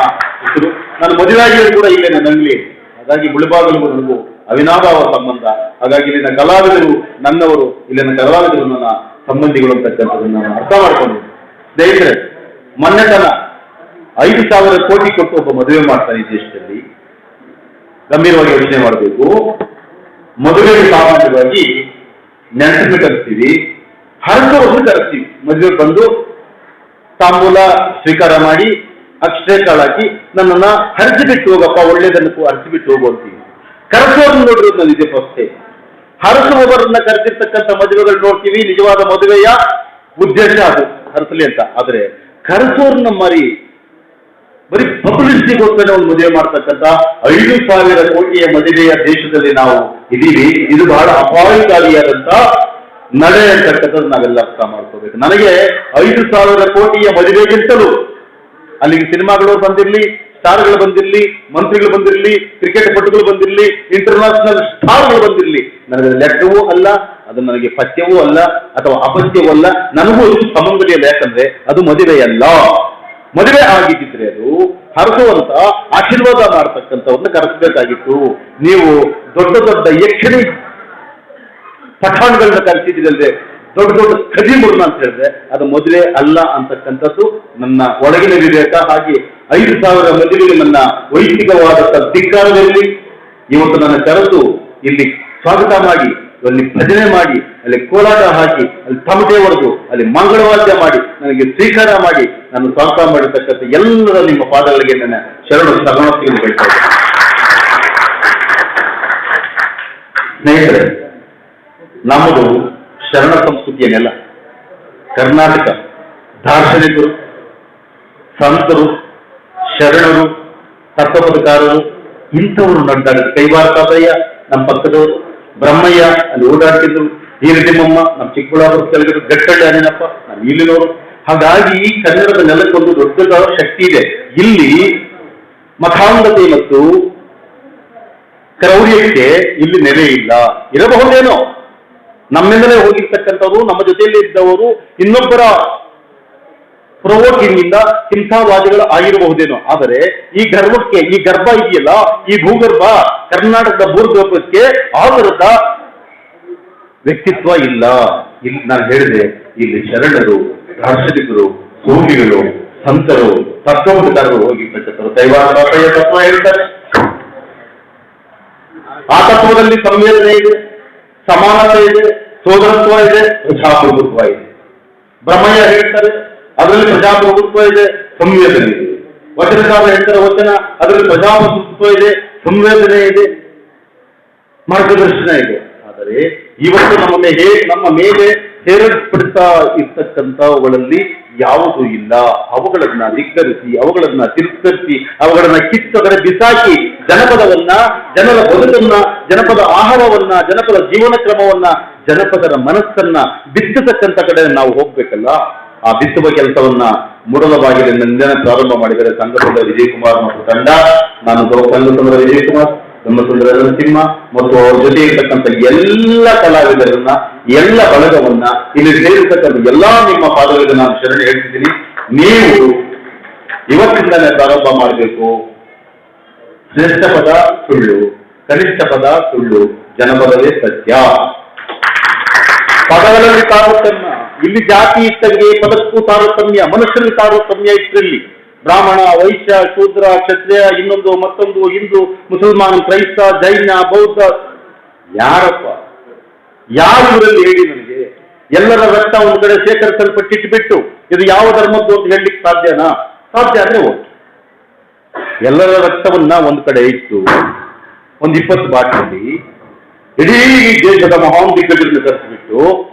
ಹೆಸರು. ನಾನು ಮದುವೆಯಾಗಿಯೂ ಕೂಡ ಇಲ್ಲೇ ನನ್ನಲ್ಲಿ. ಹಾಗಾಗಿ ಮುಳಬಾಗಿಲು ನನಗೂ ಅವಿನಾಭಾವ ಸಂಬಂಧ. ಹಾಗಾಗಿ ಇಲ್ಲಿನ ಕಲಾವಿದರು ನನ್ನವರು, ಇಲ್ಲಿನ ಕಲಾವಿದರು ನನ್ನ ಸಂಬಂಧಿಗಳು ಅಂತಕ್ಕಂಥದ್ದನ್ನು ನಾನು ಅರ್ಥ ಮಾಡಿಕೊಂಡು, ಸ್ನೇಹಿತರೆ, ಮೊನ್ನೆ ತನ 5,000 ಕೋಟಿ ಕೊಟ್ಟು ಒಬ್ಬ ಮದುವೆ ಮಾಡ್ತಾನೆ ಈ ದೇಶದಲ್ಲಿ. ಗಂಭೀರವಾಗಿ ಯೋಚನೆ ಮಾಡಬೇಕು. ಮದುವೆಗೆ ಸಾಮಾನ್ಯವಾಗಿ ನೆನಪು ಕರೆಸ್ತೀವಿ, ಹರಸೋರನ್ನು ಕರೆಸ್ತೀವಿ. ಮದುವೆ ಬಂದು ತಾಂಬೂಲ ಸ್ವೀಕಾರ ಮಾಡಿ ಅಕ್ಷತೆ ಕಾಳಾಕಿ ನನ್ನನ್ನ ಹರಿಸಿ ಬಿಟ್ಟು ಹೋಗಪ್ಪ, ಒಳ್ಳೇದನ್ನು ಹರಿಸಿ ಬಿಟ್ಟು ಹೋಗು ಅಂತೀವಿ. ಕರೆಸೋರನ್ನ ನೋಡಿರೋದು ನಾನು ಇದೇ ಫಸ್ಟೇ. ಹರಸುವವರನ್ನ ಕರೆದಿರ್ತಕ್ಕಂಥ ಮದುವೆಗಳು ನೋಡ್ತೀವಿ. ನಿಜವಾದ ಮದುವೆಯ ಉದ್ದೇಶ ಅದು ಹರಸಲಿ ಅಂತ. ಆದ್ರೆ ಕರೆಸೋರ್ನ ಮಾರಿ ಬರೀ ಪಬ್ಲಿಸಿಟಿಗೋಸ್ಕರ ಒಂದು ಮದುವೆ ಮಾಡ್ತಕ್ಕಂಥ 5,000 ಕೋಟಿಯ ಮದುವೆಯ ದೇಶದಲ್ಲಿ ನಾವು ಇದೀವಿ. ಇದು ಬಹಳ ಅಪಾಯಕಾರಿಯಾದಂತ ನಡೆ ಅಂತಕ್ಕಂಥದ್ದು ನಾವೆಲ್ಲ ಅರ್ಥ ಮಾಡ್ಕೋಬೇಕು. ನನಗೆ 5,000 ಕೋಟಿಯ ಮದುವೆಗಿಂತಲೂ ಅಲ್ಲಿಗೆ ಸಿನಿಮಾಗಳು ಬಂದಿರಲಿ, ಸ್ಟಾರ್ಗಳು ಬಂದಿರಲಿ, ಮಂತ್ರಿಗಳು ಬಂದಿರಲಿ, ಕ್ರಿಕೆಟ್ ಪಟುಗಳು ಬಂದಿರಲಿ, ಇಂಟರ್ನ್ಯಾಷನಲ್ ಸ್ಟಾರ್ಗಳು ಬಂದಿರಲಿ, ನನಗೆ ಲೆಕ್ಕವೂ ಅಲ್ಲ, ಅದು ನನಗೆ ಪಥ್ಯವೂ ಅಲ್ಲ ಅಥವಾ ಅಪಥ್ಯವೂ ಅಲ್ಲ. ನನಗೂ ಸಂಬಂಧವಿಲ್ಲ. ಯಾಕಂದ್ರೆ ಅದು ಮದುವೆಯಲ್ಲ. ಮದುವೆ ಆಗಿದ್ದಿದ್ರೆ ಅದು ಹರಸುವಂತ ಆಶೀರ್ವಾದ ಮಾಡ್ತಕ್ಕಂಥವ್ರನ್ನ ಕರೆಸಬೇಕಾಗಿತ್ತು. ನೀವು ದೊಡ್ಡ ದೊಡ್ಡ ಯಕ್ಷಿಣಿ ಪಠಾಣ್ಗಳನ್ನ ಕರೆಸಿದ್ರಲ್ಲದೆ ದೊಡ್ಡ ದೊಡ್ಡ ಖದೀಮರನ್ನ ಅಂತ ಹೇಳಿದ್ರೆ ಅದು ಮದುವೆ ಅಲ್ಲ ಅಂತಕ್ಕಂಥದ್ದು ನನ್ನ ಒಳಗಿನ ವಿವೇಕ. ಹಾಗೆ 5,000 ಮದುವೆಗೆ ನನ್ನ ವೈಯಕ್ತಿಕವಾದಂಥ ಧಿಕ್ಕಾರದಲ್ಲಿ ಇವತ್ತು ನನ್ನ ಕರೆದು ಇಲ್ಲಿ ಸ್ವಾಗತ ಮಾಡಿ, ಅಲ್ಲಿ ಭಜನೆ ಮಾಡಿ, ಅಲ್ಲಿ ಕೋಲಾಟ ಹಾಕಿ, ಅಲ್ಲಿ ತಮಟೆ ಹೊಡೆದು, ಅಲ್ಲಿ ಮಂಗಳವಾದ್ಯ ಮಾಡಿ ನನಗೆ ಸ್ವೀಕಾರ ಮಾಡಿ ನಾನು ಸ್ವಾಗತ ಮಾಡಿರ್ತಕ್ಕಂಥ ಎಲ್ಲರ ನಿಮ್ಮ ಪಾದಗಳಿಗೆ ನನ್ನ ಶರಣು ಶರಣೋಕ್ತಿಯನ್ನು ಹೇಳ್ತಾ ಇದ್ದೇನೆ. ಸ್ನೇಹಿತರೆ, ನಮ್ಮದು ಶರಣ ಸಂಸ್ಕೃತಿಯ ನೆಲ. ಕರ್ನಾಟಕ ದಾರ್ಶನಿಕರು, ಸಂತರು, ಶರಣರು, ತತ್ವಪದಕಾರರು ಇಂಥವರು ನಡೆದಾಡಿದ. ಕೈವಾರತಾದಯ್ಯ ನಮ್ಮ ಪಕ್ಕದವರು, ಬ್ರಹ್ಮಯ್ಯ ಅಲ್ಲಿ ಓಡಾಡ್ತಿದ್ರು, ಹಿರಿತಿಮ್ಮಮ್ಮ ನಮ್ಮ ಚಿಕ್ಕಬಳ್ಳಾಪುರ ಕೆಳಗಡೆ, ಗಟ್ಟಳ್ಳಿ ಅನೇನಪ್ಪ ನಾನು ಇಲ್ಲಿನವರು, ಹಾಗಾಗಿ ಕನ್ನಡದ ನೆಲಕ್ಕೊಂದು ದೊಡ್ಡ ಶಕ್ತಿ ಇದೆ. ಇಲ್ಲಿ ಮತಾಂಧತೆ ಮತ್ತು ಕ್ರೌರ್ಯಕ್ಕೆ ಇಲ್ಲಿ ನೆಲೆ ಇಲ್ಲ. ಇರಬಹುದೇನೋ ನಮ್ಮಿಂದಲೇ ಹೋಗಿರ್ತಕ್ಕಂಥವ್ರು, ನಮ್ಮ ಜೊತೆಯಲ್ಲಿ ಇದ್ದವರು ಇನ್ನೊಬ್ಬರ ಪ್ರವೋಕಿಂಗ್ ಇಂದ ಹಿಂಸಾವಾದಿಗಳು ಆಗಿರಬಹುದೇನೋ. ಆದರೆ ಈ ಗರ್ಭಕ್ಕೆ, ಈ ಗರ್ಭ ಇದೆಯಲ್ಲ, ಈ ಭೂಗರ್ಭ, ಕರ್ನಾಟಕದ ಭೂಗರ್ಭಕ್ಕೆ ಆ ತರದ ವ್ಯಕ್ತಿತ್ವ ಇಲ್ಲ. ಇಲ್ಲಿ ನಾನು ಹೇಳಿದೆ, ಇಲ್ಲಿ ಶರಣರು, ದಾರ್ಶನಿಕರು, ಯೋಗಿಗಳು, ಸಂತರು, ತತ್ವೋಪಕಾರರು ಹೋಗಿರ್ತಕ್ಕಂಥವ್ರು ದೈವಾತ್ಮಯ ತತ್ವ ಹೇಳ್ತಾರೆ. ಆ ತತ್ವದಲ್ಲಿ ಸಂವೇದನೆ ಇದೆ, ಸಮಾನತೆ ಇದೆ, ಸೋದರತ್ವ ಇದೆ, ಪ್ರಜಾಪ್ರಭುತ್ವ ಇದೆ. ಬ್ರಹ್ಮಯ್ಯ ಹೇಳ್ತಾರೆ ಅದರಲ್ಲಿ ಪ್ರಜಾಪ್ರಭುತ್ವ ಇದೆ, ಸಂವೇದನೆ ಇದೆ. ವಚನಕಾರ ಹೇಳ್ತಾರೆ ವಚನ, ಅದರಲ್ಲಿ ಪ್ರಜಾಪ್ರಭುತ್ವ ಇದೆ, ಸಂವೇದನೆ ಇದೆ, ಮಾರ್ಗದರ್ಶನ ಇದೆ. ಆದರೆ ಇವತ್ತು ನಮ್ಮ ಮೇಲೆ ಹೇರಲ್ಪಡ್ತಾ ಇರ್ತಕ್ಕಂಥವುಗಳಲ್ಲಿ ಯಾವುದೂ ಇಲ್ಲ. ಅವುಗಳನ್ನ ಧಿಕ್ಕರಿಸಿ, ಅವುಗಳನ್ನ ತಿರಸ್ಕರಿಸಿ, ಅವುಗಳನ್ನ ಕಿತ್ತೊಗಡೆ ಬಿಸಾಕಿ ಜನಪದವನ್ನ, ಜನರ ಬದುಕನ್ನ, ಜನಪದ ಆಹಾರವನ್ನ, ಜನಪದ ಜೀವನ ಕ್ರಮವನ್ನ, ಜನಪದರ ಮನಸ್ಸನ್ನ ಬಿತ್ತತಕ್ಕಂಥ ಕಡೆ ನಾವು ಹೋಗ್ಬೇಕಲ್ಲ. ಆ ಬಿತ್ತುವ ಕೆಲಸವನ್ನ ಮೂಡಲವಾಗಿನಿಂದ ಪ್ರಾರಂಭ ಮಾಡಿದರೆ ಸಂಘಟದ ವಿಜಯಕುಮಾರ್ ಮತ್ತು ತಂಡ. ನಾನು ಸಂಘಟದ ವಿಜಯಕುಮಾರ್, ಬ್ರಹ್ಮಸುಂದರ ನರಸಿಂಹ ಮತ್ತು ಅವ್ರ ಜೊತೆ ಇರ್ತಕ್ಕಂಥ ಎಲ್ಲ ಕಲಾವಿದರನ್ನ, ಎಲ್ಲ ಬಳಗವನ್ನ, ಇಲ್ಲಿ ಸೇರಿರ್ತಕ್ಕಂಥ ಎಲ್ಲಾ ನಿಮ್ಮ ಪಾದಗಳಿಗೆ ನಾನು ಶರಣ ಹೇಳ್ತಿದ್ದೀನಿ. ನೀವು ಇವತ್ತಿಂದಲೇ ಪ್ರಾರಂಭ ಮಾಡಬೇಕು. ಶ್ರೇಷ್ಠ ಪದ ಸುಳ್ಳು, ಕನಿಷ್ಠ ಪದ ಸುಳ್ಳು, ಜನಪದವೇ ಸತ್ಯ. ಪದಗಳಲ್ಲಿ ತಾರತಮ್ಯ, ಇಲ್ಲಿ ಜಾತಿ ಇಟ್ಟಂಗೆ ಪದಕ್ಕೂ ತಾರತಮ್ಯ, ಮನುಷ್ಯರಲ್ಲಿ ತಾರತಮ್ಯ ಇಟ್ಟರಲ್ಲಿ ಬ್ರಾಹ್ಮಣ, ವೈಶ್ಯ, ಶೂದ್ರ, ಕ್ಷತ್ರಿಯ, ಇನ್ನೊಂದು ಮತ್ತೊಂದು, ಹಿಂದೂ, ಮುಸಲ್ಮಾನ್, ಕ್ರೈಸ್ತ, ಜೈನ, ಬೌದ್ಧ, ಯಾರಪ್ಪ ಯಾರಲ್ಲಿ ಹೇಳಿ ನನಗೆ? ಎಲ್ಲರ ರಕ್ತ ಒಂದು ಕಡೆ ಶೇಖರಿಸಲ್ಪಟ್ಟಿಟ್ಟು ಇದು ಯಾವ ಧರ್ಮದ್ದು ಅಂತ ಹೇಳಲಿಕ್ಕೆ ಸಾಧ್ಯನಾ? ಸಾಧ್ಯ ಆದ್ರೆ ಹೋಗಿ ಎಲ್ಲರ ರಕ್ತವನ್ನ ಒಂದು ಕಡೆ ಇಟ್ಟು ಒಂದು 20 ಬಾಟ್ಲಲ್ಲಿ ಇಡೀ ದೇಶದ ಮಹಾನ್ ದಿಗ್ಗಜರನ್ನು ಕರೆಸಿಬಿಟ್ಟು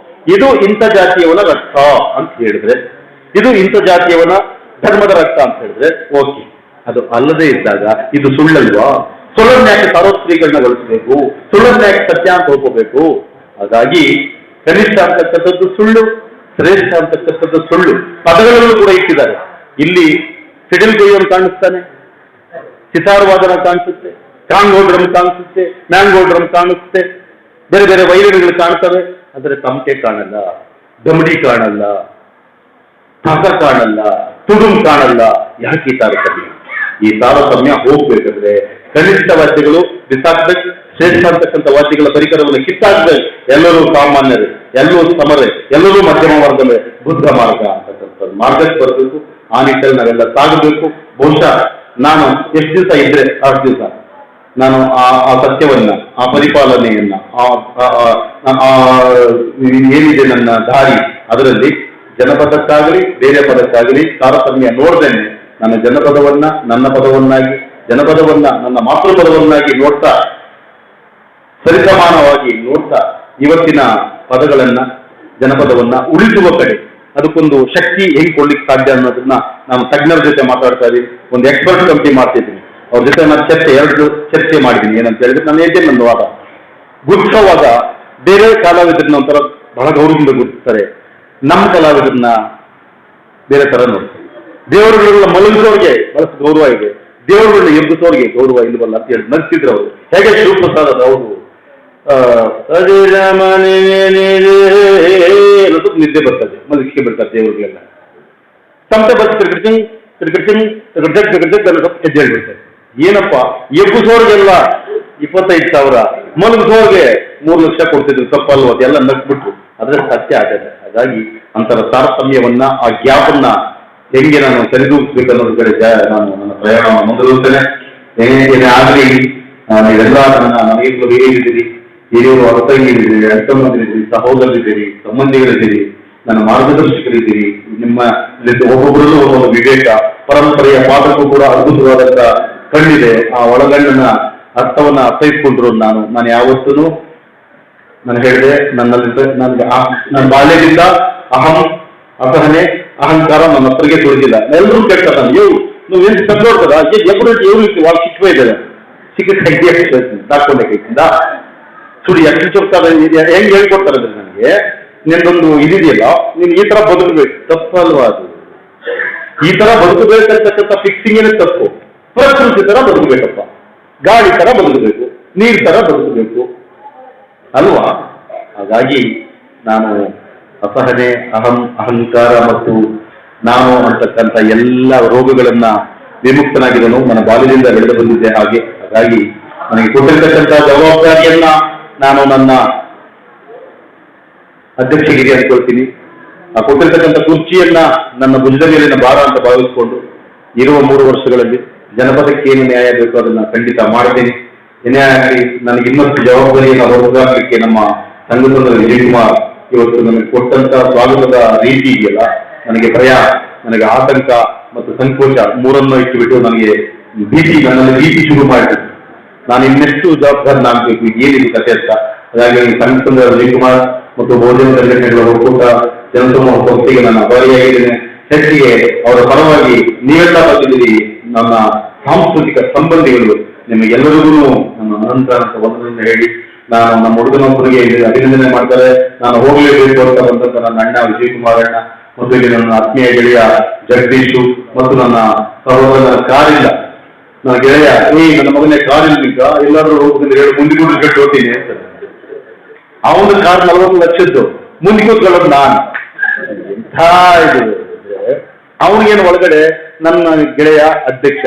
ಇದು ಇಂಥ ಜಾತಿಯವನ ರಕ್ತ ಅಂತ ಹೇಳಿದ್ರೆ, ಇದು ಇಂಥ ಜಾತಿಯವನ ಧರ್ಮದ ರಕ್ತ ಅಂತ ಹೇಳಿದ್ರೆ ಓಕೆ. ಅದು ಅಲ್ಲದೆ ಇದ್ದಾಗ ಇದು ಸುಳ್ಳಲ್ವಾ? ಸುಳ್ಳನ್ಯಾಕೆ ಸಾರ್ವತ್ರಿಗಳನ್ನ ಬಳಸಬೇಕು? ಸುಳ್ಳನ್ಯಾಕೆ ಸತ್ಯ ಅಂತ ಹೋಗ್ಕೋಬೇಕು? ಹಾಗಾಗಿ ಕನಿಷ್ಠ ಅಂತಕ್ಕಂಥದ್ದು ಸುಳ್ಳು, ಶ್ರೇಷ್ಠ ಅಂತಕ್ಕಂಥದ್ದು ಸುಳ್ಳು. ಪದಗಳಲ್ಲೂ ಕೂಡ ಇಟ್ಟಿದ್ದಾರೆ. ಇಲ್ಲಿ ಫಿಡಲ್ ಕೊಯ್ಯೋನ್ ಕಾಣಿಸ್ತಾನೆ, ಸಿತಾರ್ ವಾದನ ಕಾಣಿಸುತ್ತೆ, ಕಾಂಗೋ ಡ್ರಮ್ ಕಾಣಿಸುತ್ತೆ, ಮ್ಯಾಂಗೋ ಡ್ರಮ್ ಕಾಣಿಸುತ್ತೆ, ಬೇರೆ ಬೇರೆ ವೈಲಿನ್ಗಳು ಕಾಣ್ತವೆ. ಆದರೆ ತಮಟೆ ಕಾಣಲ್ಲ, ಗಮಡಿ ಕಾಣಲ್ಲ, ತಾಕ ಕಾಣಲ್ಲ, ತುಡುಂ ಕಾಣಲ್ಲ. ಯಾಕೆ ತಾರತಮ್ಯ? ಈ ತಾರತಮ್ಯ ಹೋಗ್ಬೇಕಾದ್ರೆ ಕನಿಷ್ಠ ವಾದ್ಯಗಳು ಬಿಸಾಕ್ಬೇಕು, ಶ್ರೇಷ್ಠ ಅಂತಕ್ಕಂಥ ವಾದ್ಯಗಳ ಪರಿಕರವನ್ನು ಕಿತ್ತಾಕ್ಬೇಕು. ಎಲ್ಲರೂ ಸಾಮಾನ್ಯರೇ, ಎಲ್ಲರೂ ಸಮರೇ, ಎಲ್ಲರೂ ಮಧ್ಯಮ ವರ್ಗವೇ. ಬುದ್ಧ ಮಾರ್ಗ ಅಂತಕ್ಕಂಥದ್ದು ಮಾರ್ಗಕ್ಕೆ ಬರಬೇಕು. ಆ ನಿಟ್ಟಲ್ಲಿ ನಾವೆಲ್ಲ ಸಾಗಬೇಕು. ಬಹುಶಃ ನಾನು ಎಷ್ಟು ದಿವಸ ಇದ್ರೆ ಅಷ್ಟು ದಿವಸ ನಾನು ಆ ಸತ್ಯವನ್ನ, ಆ ಪರಿಪಾಲನೆಯನ್ನ, ಏನಿದೆ ನನ್ನ ದಾರಿ, ಅದರಲ್ಲಿ ಜನಪದಕ್ಕಾಗಲಿ ಬೇರೆ ಪದಕ್ಕಾಗಲಿ ತಾರತಮ್ಯ ನೋಡ್ದೇನೆ ನನ್ನ ಜನಪದವನ್ನ ನನ್ನ ಪದವನ್ನಾಗಿ, ಜನಪದವನ್ನ ನನ್ನ ಮಾತೃಪದವನ್ನಾಗಿ ನೋಡ್ತಾ, ಸರಿಸಮಾನವಾಗಿ ನೋಡ್ತಾ ಇವತ್ತಿನ ಪದಗಳನ್ನ, ಜನಪದವನ್ನ ಉಳಿಸುವ ಕಡೆ ಅದಕ್ಕೊಂದು ಶಕ್ತಿ ಹೆಂಗ್ ಕೊಡ್ಲಿಕ್ಕೆ ಸಾಧ್ಯ ಅನ್ನೋದನ್ನ ನಾನು ತಜ್ಞರ ಜೊತೆ ಮಾತಾಡ್ತಾ ಇದ್ದೀನಿ. ಒಂದು ಎಕ್ಸ್ಪರ್ಟ್ ಕಮಿಟಿ ಮಾಡ್ತಿದ್ದೀನಿ. ಅವ್ರ ಜೊತೆ ನಾನು ಚರ್ಚೆ ಮಾಡಿದ್ದೀನಿ. ಏನಂತ ಹೇಳಿದ್ರೆ ನಾನು ಏಕೆ ನನ್ನ ವಾದ ಗುರುತಿಸುವಾಗ ಬೇರೆ ಕಲಾವಿದರನ್ನ ಒಂಥರ ಬಹಳ ಗೌರವದಿಂದ ಗುರುತಿಸ್ತಾರೆ, ನಮ್ಮ ಕಲಾವಿದರನ್ನ ಬೇರೆ ತರ ನೋಡ್ತಾರೆ. ದೇವರುಗಳನ್ನ ಮಲಗಿಸೋರಿಗೆ ಬಹಳ ಗೌರವ ಇದೆ, ದೇವರುಗಳನ್ನ ಎಬ್ಬಿಸೋರಿಗೆ ಗೌರವ ಇಲ್ವಲ್ಲ ಅಂತ ಹೇಳಿ ನಗ್ತಿದ್ರು ಅವರು. ಹೇಗೆ ಶಿವಪ್ರಸಾದ್ ಅವರು ನಿದ್ದೆ ಬರ್ತದೆ, ಮಲಗಿಕೆ ಬಿಡ್ತಾರೆ ದೇವರುಗಳೆಲ್ಲ. ತಮಟೆ ಬರ್ತಾರೆ, ಹೆಜ್ಜೆ ಹೇಳ್ಬಿಡ್ತಾರೆ. ಏನಪ್ಪ ಎಬ್ಬಿಸೋರ್ಗೆಲ್ಲ 25,000, ಮಲಗಿಸೋರ್ಗೆ 3 ಲಕ್ಷ ಕೊಡ್ತಿದ್ರು, ತಪ್ಪಲ್ವ? ಅದೆಲ್ಲ ನಗ್ಬಿಟ್ರು. ಅದ್ರ ಸತ್ಯ ಆಗದೆ. ಹಾಗಾಗಿ ಅಂತರ ತಾರತಮ್ಯವನ್ನ, ಆ ಗ್ಯಾಪನ್ನ ಹೆಂಗೆ ನಾನು ಸರಿದೂಗಿಸ್ಬೇಕು ಅನ್ನೋದ್ರ ಕಡೆ ನಾನು ನನ್ನ ಪ್ರಯಾಣವನ್ನು ಮುಂದುವರಿಸ್ತೇನೆ. ಏನೇ ಆಗಲಿ ನೀವೆಲ್ಲ ನನಗೆ ಹೇಗಿದ್ದೀರಿ, ಹಿರಿಯರು, ಅರ್ಥಂಗಿರಿದ್ದೀರಿ, ಅರ್ಥಮಂದಿರಿದ್ದೀರಿ, ಸಹೋದರಿದ್ದೀರಿ, ಸಂಬಂಧಿಗಳಿದ್ದೀರಿ, ನನ್ನ ಮಾರ್ಗದರ್ಶಕರಿದ್ದೀರಿ. ನಿಮ್ಮ ಒಬ್ಬೊಬ್ಬರಲ್ಲೂ ಒಂದೊಂದು ವಿವೇಕ, ಪರಂಪರೆಯ ಪಾಠಕ್ಕೂ ಕೂಡ ಅದ್ಭುತವಾದಂತ ಕಣ್ಣಿದೆ. ಆ ಒಳಗಣ್ಣಿನ ಅರ್ಥವನ್ನ ಅರ್ಥೈಸ್ಕೊಂಡ್ರು. ನಾನು ಯಾವತ್ತೂ ನಾನು ಹೇಳಿದೆ, ನನ್ನ ಬಾಲ್ಯದಿಂದ ಅಸಹನೆ, ಅಹಂಕಾರ ನನ್ನ ಹತ್ರಗೆ ತುಳಿದಿಲ್ಲ. ಎಲ್ಲರೂ ಕೇಳ್ತಾರೆ, ನೀವು ಏನು ಸಂತೋಡ್ತದ ಎಬ್ಬರು ವಾಕ್ ಸಿಕ್ಕೇ ಇದ್ದಾರೆ, ಸಿಕ್ಕ ಹಾಕೊಂಡೆ ಕೈಯಿಂದ ಸುಡಿ ಎಷ್ಟು ಚೊಕ್ತಾರೆ. ಹೆಂಗ್ ಹೇಳ್ಕೊಡ್ತಾರೆ ಅಂದ್ರೆ ನನಗೆ, ನಿನ್ನೊಂದು ಇದಿದೆಯಲ್ಲ, ನೀನು ಈ ತರ ಬದುಕಬೇಕು. ತಪ್ಪಲ್ವಾ ಅದು? ಈ ತರ ಬದುಕಬೇಕಂತಕ್ಕಂಥ ಫಿಕ್ಸಿಂಗೇನೆ ತಪ್ಪು. ಪ್ರಕೃತಿ ತರ ಬದುಕಬೇಕಪ್ಪ, ಗಾಳಿ ತರ ಬದುಕಬೇಕು, ನೀರ್ ತರ ಬದುಕಬೇಕು ಅಲ್ವಾ? ಹಾಗಾಗಿ ನಾನು ಅಸಹನೆ, ಅಹಂಕಾರ ಮತ್ತು ನಾನು ಅಂತಕ್ಕಂಥ ಎಲ್ಲ ರೋಗಗಳನ್ನ ವಿಮುಕ್ತನಾಗಿದ್ದನು. ನನ್ನ ಬಾಲ್ಯದಿಂದ ಬೆಳೆದು ಬಂದಿದ್ದೆ ಹಾಗೆ. ಹಾಗಾಗಿ ನನಗೆ ಕೊಟ್ಟಿರ್ತಕ್ಕಂಥ ಜವಾಬ್ದಾರಿಯನ್ನ ನಾನು ನನ್ನ ಅಧ್ಯಕ್ಷರಿಗೆ ಅನ್ಕೊಳ್ತೀನಿ. ಆ ಕೊಟ್ಟಿರ್ತಕ್ಕಂಥ ಕುರ್ಚಿಯನ್ನ ನನ್ನ ಭುಜದ ಮೇಲಿನ ಭಾರ ಅಂತ ಭಾವಿಸಿಕೊಂಡು ಇರುವ 3 ವರ್ಷಗಳಲ್ಲಿ ಜನಪದಕ್ಕೆ ಏನು ನ್ಯಾಯ ಬೇಕು ಅದನ್ನ ಖಂಡಿತ ಮಾಡ್ತೇನೆ. ಏನೇ ಆಗಲಿ ನನಗೆ ಇನ್ನಷ್ಟು ಜವಾಬ್ದಾರಿಯನ್ನು ಹೊರಗಾಗಲಿಕ್ಕೆ ನಮ್ಮ ಸಂಘದ ವಿಜಯಕುಮಾರ್ ಇವತ್ತು ನನಗೆ ಕೊಟ್ಟಂತ ಸ್ವಾಗತದ ರೀತಿ ಇದೆಯಲ್ಲ, ನನಗೆ ಭಯ, ನನಗೆ ಆತಂಕ ಮತ್ತು ಸಂಕೋಚ ಮೂರನ್ನು ಇಟ್ಟುಬಿಟ್ಟು ನನಗೆ ನನ್ನಲ್ಲಿ ಭೀತಿ ಶುರು ಮಾಡಿದ್ರು. ನಾನು ಇನ್ನೆಷ್ಟು ಜವಾಬ್ದಾರನಾಗಬೇಕು, ಏನಿದೆ ಕಥೆ ಅಂತ. ಹಾಗಾಗಿ ಸಂಘದ ವಿಜಯಕುಮಾರ್ ಮತ್ತು ಬಹುಜನ ಸಂಘಟನೆಗಳ ಒಕ್ಕೂಟ ಜನಸಮೂಹ ಸಂಸ್ಥೆಗೆ ನನ್ನ ಅಭಾರಿಯಾಗಿದ್ದೇನೆ. ಹೆಚ್ಚಿಗೆ ಅವರ ಪರವಾಗಿ ನೀವೆಲ್ಲ ಬಂದಿದ್ದೀರಿ, ನನ್ನ ಸಾಂಸ್ಕೃತಿಕ ಸಂಬಂಧಿಗಳು, ನಿಮಗೆಲ್ಲರಿಗೂ ನನ್ನ ಅನಂತರ ವಂದನೆಯನ್ನು ಹೇಳಿ ನಾನು ನಮ್ಮ ಹುಡುಗನೊಬ್ಬರಿಗೆ ಅಭಿನಂದನೆ ಮಾಡ್ತಾರೆ. ನಾನು ಹೋಗಲೇಬೇಕು ಅಂತ ಬಂದಂತ ನನ್ನ ಅಣ್ಣ ವಿಜಯಕುಮಾರ್ ಅಣ್ಣ ಮತ್ತು ಇಲ್ಲಿ ನನ್ನ ಆತ್ಮೀಯ ಗೆಳೆಯ ಜಗದೀಶು ಮತ್ತು ನನ್ನ ಸಹೋದರನ ಕಾರಿಲ್ಲ, ನನ್ನ ಗೆಳೆಯ ನನ್ನ ಮಗನೇ ಕಾರಿಲ್ಲ, ಈಗ ಎಲ್ಲಾದ್ರೂ ಹೋಗ್ಬೇಕಂದ್ರೆ ಹೇಳಿ ಮುಂದೆ ಕೂತ್ಕೊಂಡು ಹೋಗ್ತೀನಿ ಅಂತ. ಅವನ ಕಾರ್ 40 ಲಕ್ಷದ್ದು, ಮುಂದೆ ಕೂತ್ಕೊಳ್ಳೋದು ನಾನು. ಎಂಥ ಇದು ಅವನಿಗೇನು ಒಳಗಡೆ ನನ್ನ ಗೆಳೆಯ ಅಧ್ಯಕ್ಷ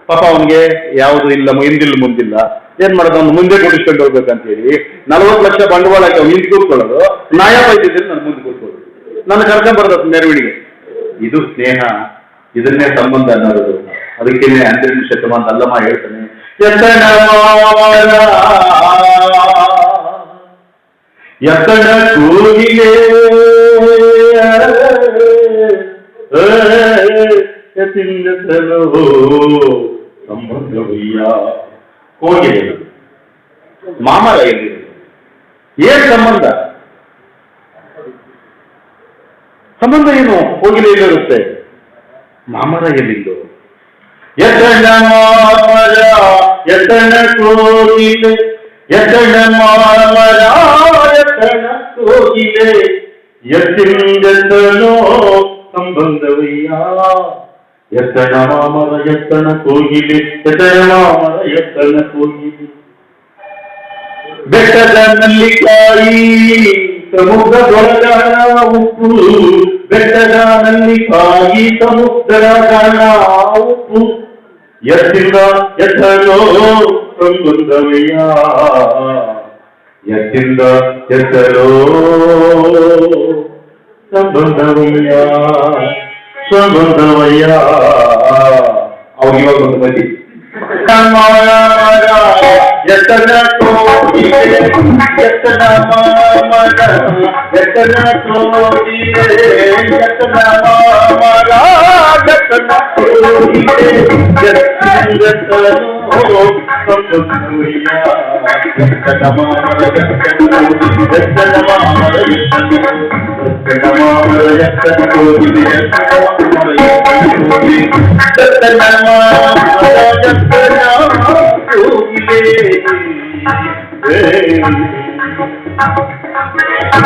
ಪಾಪ, ಅವನಿಗೆ ಯಾವುದು ಇಲ್ಲ, ಹಿಂದಿಲ್ಲ ಮುಂದಿಲ್ಲ, ಏನ್ ಮಾಡೋದು, ಅವ್ನು ಮುಂದೆ ಕೂಡಿಸ್ಕೊಂಡು ಹೋಗ್ಬೇಕಂತ ಹೇಳಿ 40 ಲಕ್ಷ ಬಂಡವಾಳ ಹಾಕಿ ಅವ್ನು ಹಿಂದೆ ಕೂತ್ಕೊಳ್ಳೋದು, ನಾಯ ಬೈತಿದ್ದೀನಿ ನಾನು ಮುಂದೆ ಕೂತ್ಕೊಳ್ಳೋದು, ನನ್ನ ಕರ್ಕೊಂಡ್ ಬರೋದು ಮೆರವಣಿಗೆ. ಇದು ಸ್ನೇಹ, ಇದನ್ನೇ ಸಂಬಂಧ ಅನ್ನೋದು. ಅದಕ್ಕೇನೆ 12ನೇ ಶತಮಾನ ಅಲ್ಲಮ್ಮ ಹೇಳ್ತಾನೆ, ಎತ್ತಡ ಕೂಗಿಲೆ ಸಂಬಂಧವಯ್ಯ. ಹೋಗಿದೆ ಮಾಮರ ಎಲ್ಲಿ, ಏನ್ ಸಂಬಂಧ? ಸಂಬಂಧ ಏನು? ಹೋಗಿಲೆ ಇಲ್ಲಿರುತ್ತೆ, ಮಾಮರ ಎಲ್ಲಿಂದು? ಎತ್ತಡ ಮಾಮರ ಎತ್ತಡ ಕೋಗಿಲೆ, ಎತ್ತಡ ಮಾಮರ ಎತ್ತಡ ಕೋಗಿಲೆ, ಎತ್ತಿಂದೆತ್ತನೋ ಸಂಬಂಧವಯ್ಯ. ಎತ್ತಣ ಮಾಮರ ಎತ್ತಣ ಕೋಗಿಲೆ, ಎತ್ತಣ ಮಾಮರ ಎತ್ತಣ ಕೋಗಿಲೆ. ಬೆಟ್ಟದ ನಲ್ಲಿಕಾಯಿ ಸಮುದ್ರದೊಳಗಣ ಉಪ್ಪು, ಬೆಟ್ಟದ ನಲ್ಲಿಕಾಯಿ ಸಮುದ್ರದೊಳಗಣ ಉಪ್ಪು, ಎತ್ತಿಂದ ಎತ್ತನೋ ಸಂಬಂಧವಯ್ಯ. ಎತ್ತಿಂದ ಎತ್ತನೋ ಸಂಬಂಧವಯ್ಯ, ಸಂಬಂಧವಯ್ಯ. ಅವ್ರಿಗೆ ಇವಾಗ ಒಂದು ಮದಿ ಎತ್ತನ ಕೋಗಿಲೆ, ಎತ್ತನ ಮಾಮರ ಎತ್ತನ ಕೋಗಿಲೆ, ಎತ್ತನ ಮಾಮರ ಎತ್ತನ ಕೋಗಿಲೆ, ಎತ್ತನ ಸಂಬಂಧವಯ್ಯ. ಎತ್ತನ ಮಾಮರ ಎತ್ತನ ಮಾಮರ ಎತ್ತನ ಮಾಮರ ಎತ್ತನ ಕೋಗಿಲೆ, ಎತ್ತನ ಮಾಮರ ಎತ್ತನ ಕೋಗಿಲೆ.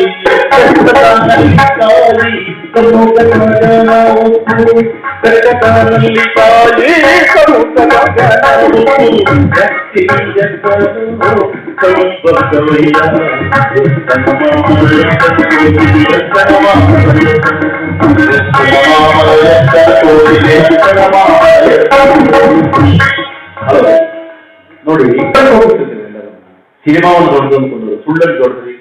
ಬೆಟ್ಟದ ನಲ್ಲಿಕಾಯಿ ಬೆಟ್ಟದ ನಲ್ಲಿಕಾಯಿ ಸಮುದ್ರದೊಳಗಣ ಉಪ್ಪು, ಬೆಟ್ಟದ ನಲ್ಲಿಕಾಯಿ ಸಮುದ್ರದೊಳಗಣ ಉಪ್ಪು, ಎತ್ತಿಂದೆತ್ತನೋ ಸಂಬಂಧವಯ್ಯ. ಎತ್ತನ ಮಾಮರ ಎತ್ತನ ಕೋಗಿಲೆ, ಎತ್ತನ ಮಾಮರ ಎತ್ತನ ಮಾಮರ ಎತ್ತನ ಕೋಗಿಲೆ, ಎತ್ತನ ಮಾಮರ ಎತ್ತನ. ನೋಡಿ, ಸಿನಿಮಾವನ್ನು ದೊಡ್ಡದು ಅಂದ್ಕೊಂಡು ಸುಳ್ಳನ್ನು ದೊಡ್ಡದು.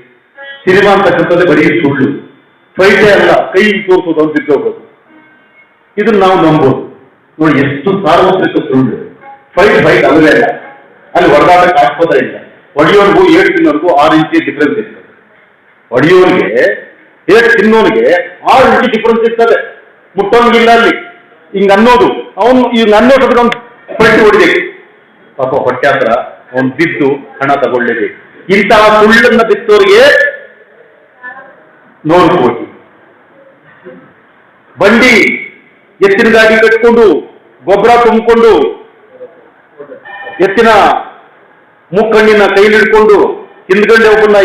ಸಿನಿಮಾ ಅಂತಕ್ಕಂಥದ್ದೇ ಬರೀ ಸುಳ್ಳು, ಫೈಟೇ ಅಲ್ಲ, ಕೈ ತೋರಿಸೋದು ಅಂತ ತಿಳ್ಕೋಬಹುದು. ಇದನ್ನ ನಾವು ನಂಬೋದು. ನೋಡಿ ಎಷ್ಟು ಸಾರ್ವತ್ರಿಕ ಸುಳ್ಳು. ಫೈಟ್ ಅಲ್ಲವೇ ಇಲ್ಲ, ಅಲ್ಲಿ ಹೊಡೆದಾಟಕ್ಕೆ ಆಸ್ಪದ ಇಲ್ಲ. ಹೊಡೆಯೋರ್ಗೂ 7 ತಿನ್ನೋರ್ಗೂ 6 ಇಂಚ್ ಡಿಫ್ರೆನ್ಸ್ ಇರ್ತದೆ. ಹೊಡೆಯೋರಿಗೆ 7 ತಿನ್ನೋನಿಗೆ 6 ಇಂಚ್ ಡಿಫ್ರೆನ್ಸ್ ಇರ್ತದೆ, ಮುಟ್ಟೋನಿಗಿಲ್ಲ. ಅಲ್ಲಿ ಹಿಂಗ ಅನ್ನೋದು, ಅವನು ಈಗ ಅನ್ನೋದು ಪಟ್ಟಿ ಹೊಡಿಬೇಕು, ಪಾಪ ಹೊಟ್ಟೆ ಹತ್ರ ಅವನು ಬಿದ್ದು ಹಣ ತಗೊಳ್ಳೇಬೇಕು. ಇಂತಹ ಸುಳ್ಳನ್ನ ಬಿತ್ತೋರಿಗೆ 100 ಕೋಟಿ. ಬಂಡಿ ಎತ್ತಿನ ಗಾಡಿ ಕಟ್ಕೊಂಡು ಗೊಬ್ಬರ ತುಂಬಿಕೊಂಡು ಎತ್ತಿನ ಮುಕ್ಕಣ್ಣಿನ ಕೈಲಿಡ್ಕೊಂಡು ಹಿಂದ್ಗಂಡೆ ಒಬ್ಬನ